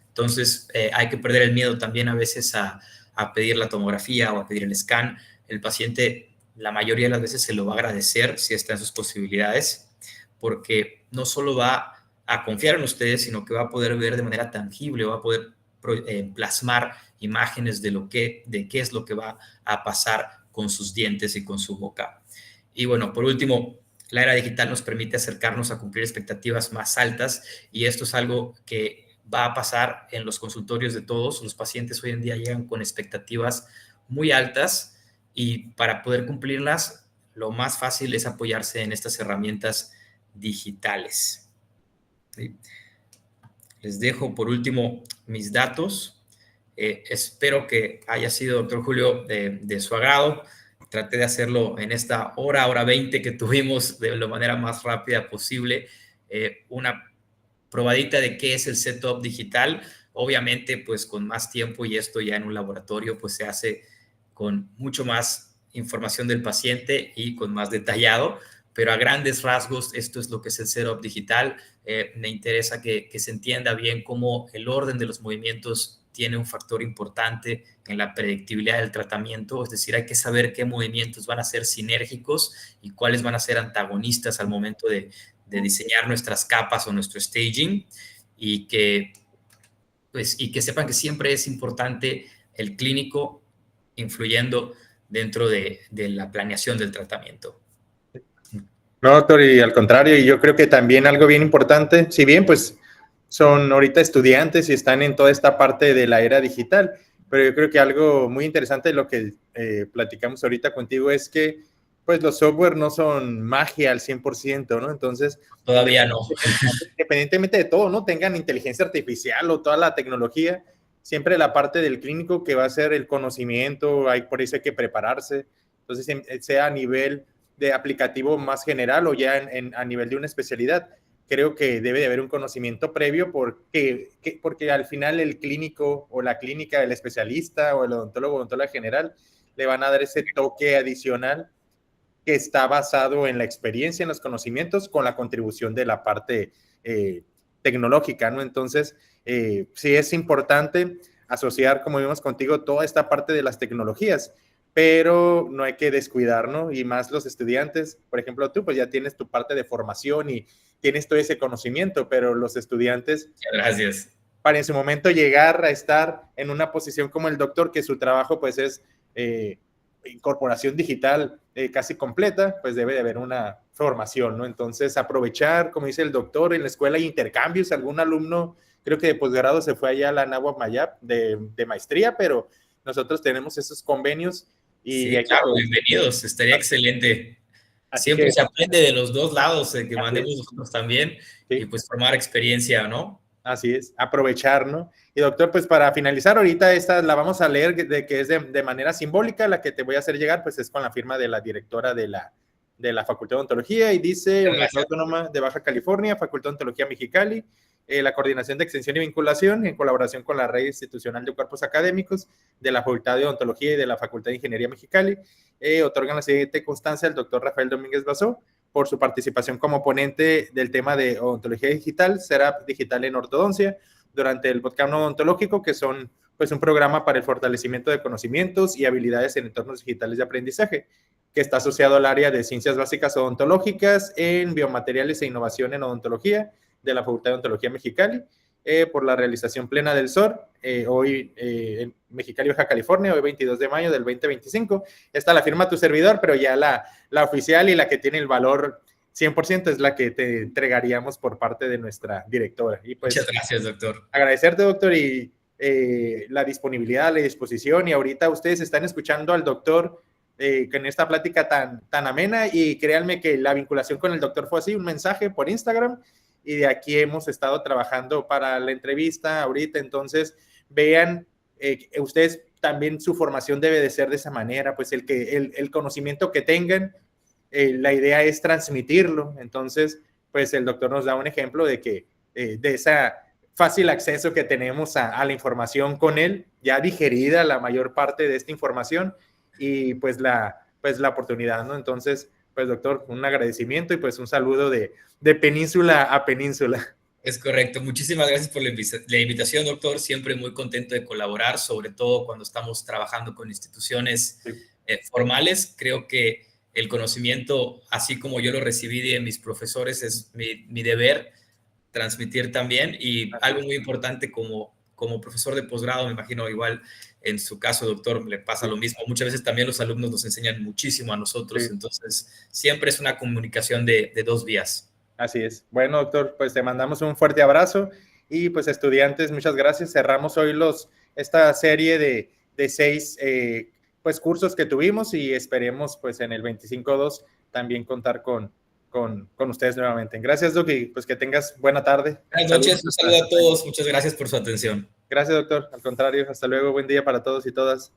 Entonces, hay que perder el miedo también a veces a pedir la tomografía o a pedir el scan. El paciente, la mayoría de las veces, se lo va a agradecer si está en sus posibilidades. porque no solo va a confiar en ustedes, sino que va a poder ver de manera tangible, va a poder plasmar imágenes de qué es lo que va a pasar con sus dientes y con su boca. Y bueno, por último, la era digital nos permite acercarnos a cumplir expectativas más altas, y esto es algo que va a pasar en los consultorios de todos. Los pacientes hoy en día llegan con expectativas muy altas, y para poder cumplirlas, lo más fácil es apoyarse en estas herramientas digitales. ¿Sí? Les dejo por último mis datos. Espero que haya sido, doctor Julio, de su agrado. Traté de hacerlo en esta hora 20 que tuvimos de la manera más rápida posible. Una probadita de qué es el setup digital. Obviamente, pues con más tiempo, y esto ya en un laboratorio, pues se hace con mucho más información del paciente y con más detallado, pero a grandes rasgos esto es lo que es el setup digital. Me interesa que se entienda bien cómo el orden de los movimientos tiene un factor importante en la predictibilidad del tratamiento, es decir, hay que saber qué movimientos van a ser sinérgicos y cuáles van a ser antagonistas al momento de diseñar nuestras capas o nuestro staging, y que sepan que siempre es importante el clínico influyendo dentro de la planeación del tratamiento.
No, doctor, y al contrario, y yo creo que también algo bien importante, si bien pues son ahorita estudiantes y están en toda esta parte de la era digital, pero yo creo que algo muy interesante de lo que platicamos ahorita contigo es que pues los software no son magia al 100%, ¿no? Entonces,
Todavía no.
independientemente de todo, ¿no? Tengan inteligencia artificial o toda la tecnología, siempre la parte del clínico que va a ser el conocimiento, por eso hay que prepararse. Entonces, sea a nivel de aplicativo más general o ya a nivel de una especialidad, creo que debe de haber un conocimiento previo porque al final el clínico o la clínica, el especialista o el odontólogo o odontóloga general le van a dar ese toque adicional que está basado en la experiencia, en los conocimientos, con la contribución de la parte tecnológica, ¿no? Entonces, sí es importante asociar, como vimos contigo, toda esta parte de las tecnologías, pero no hay que descuidar, ¿no? Y más los estudiantes, por ejemplo, tú pues ya tienes tu parte de formación y tienes todo ese conocimiento, pero los estudiantes,
gracias,
para en su momento llegar a estar en una posición como el doctor, que su trabajo pues es incorporación digital casi completa, pues debe de haber una formación, ¿no? Entonces aprovechar, como dice el doctor, en la escuela hay intercambios, algún alumno creo que de posgrado se fue allá a la Nahuatl Mayap de maestría, pero nosotros tenemos esos convenios y
sí, claro, bienvenidos, estaría excelente.
Así
Siempre
que,
se aprende de los dos lados, que mandemos
es,
nosotros también,
sí,
y pues formar experiencia, ¿no?
así es, aprovechar, ¿no? Y doctor, pues para finalizar, ahorita esta la vamos a leer, de que es de manera simbólica, la que te voy a hacer llegar, pues es con la firma de la directora de la Facultad de Odontología, y dice Universidad Autónoma de Baja California, Facultad de Odontología Mexicali, la Coordinación de Extensión y Vinculación, en colaboración con la Red Institucional de Cuerpos Académicos de la Facultad de Odontología y de la Facultad de Ingeniería Mexicali, otorgan la siguiente constancia al doctor Rafael Domínguez Basó por su participación como ponente del tema de odontología digital, Serap Digital en Ortodoncia, durante el bootcamp odontológico, que son pues un programa para el fortalecimiento de conocimientos y habilidades en entornos digitales de aprendizaje, que está asociado al área de ciencias básicas odontológicas en biomateriales e innovación en odontología de la Facultad de Odontología Mexicali, por la realización plena del SOR, hoy en Mexicali, Baja California, hoy 22 de mayo del 2025. Esta la firma tu servidor, pero ya la oficial y la que tiene el valor 100% es la que te entregaríamos por parte de nuestra directora. Y pues,
muchas gracias, doctor.
Agradecerte, doctor, y la disponibilidad, la disposición, y ahorita ustedes están escuchando al doctor en esta plática tan amena, y créanme que la vinculación con el doctor fue así, un mensaje por Instagram, y de aquí hemos estado trabajando para la entrevista ahorita. Entonces vean, ustedes también su formación debe de ser de esa manera, pues el conocimiento que tengan, la idea es transmitirlo. Entonces pues el doctor nos da un ejemplo de que de esa fácil acceso que tenemos a la información con él, ya digerida la mayor parte de esta información, y pues la oportunidad, ¿no? Entonces pues doctor, un agradecimiento y pues un saludo de península a península.
Es correcto. Muchísimas gracias por la invitación, doctor. Siempre muy contento de colaborar, sobre todo cuando estamos trabajando con instituciones formales. Creo que el conocimiento, así como yo lo recibí de mis profesores, es mi deber transmitir también. Y algo muy importante como profesor de posgrado, me imagino igual en su caso, doctor, le pasa lo mismo. Muchas veces también los alumnos nos enseñan muchísimo a nosotros, entonces siempre es una comunicación de dos vías.
Así es. Bueno, doctor, pues te mandamos un fuerte abrazo y pues estudiantes, muchas gracias. Cerramos hoy esta serie de 6 pues cursos que tuvimos y esperemos pues en el 25-2 también contar con ustedes nuevamente. Gracias, Doc, y pues que tengas buena tarde.
Buenas noches, un saludo a todos, muchas gracias por su atención.
Gracias, doctor. Al contrario, hasta luego, buen día para todos y todas.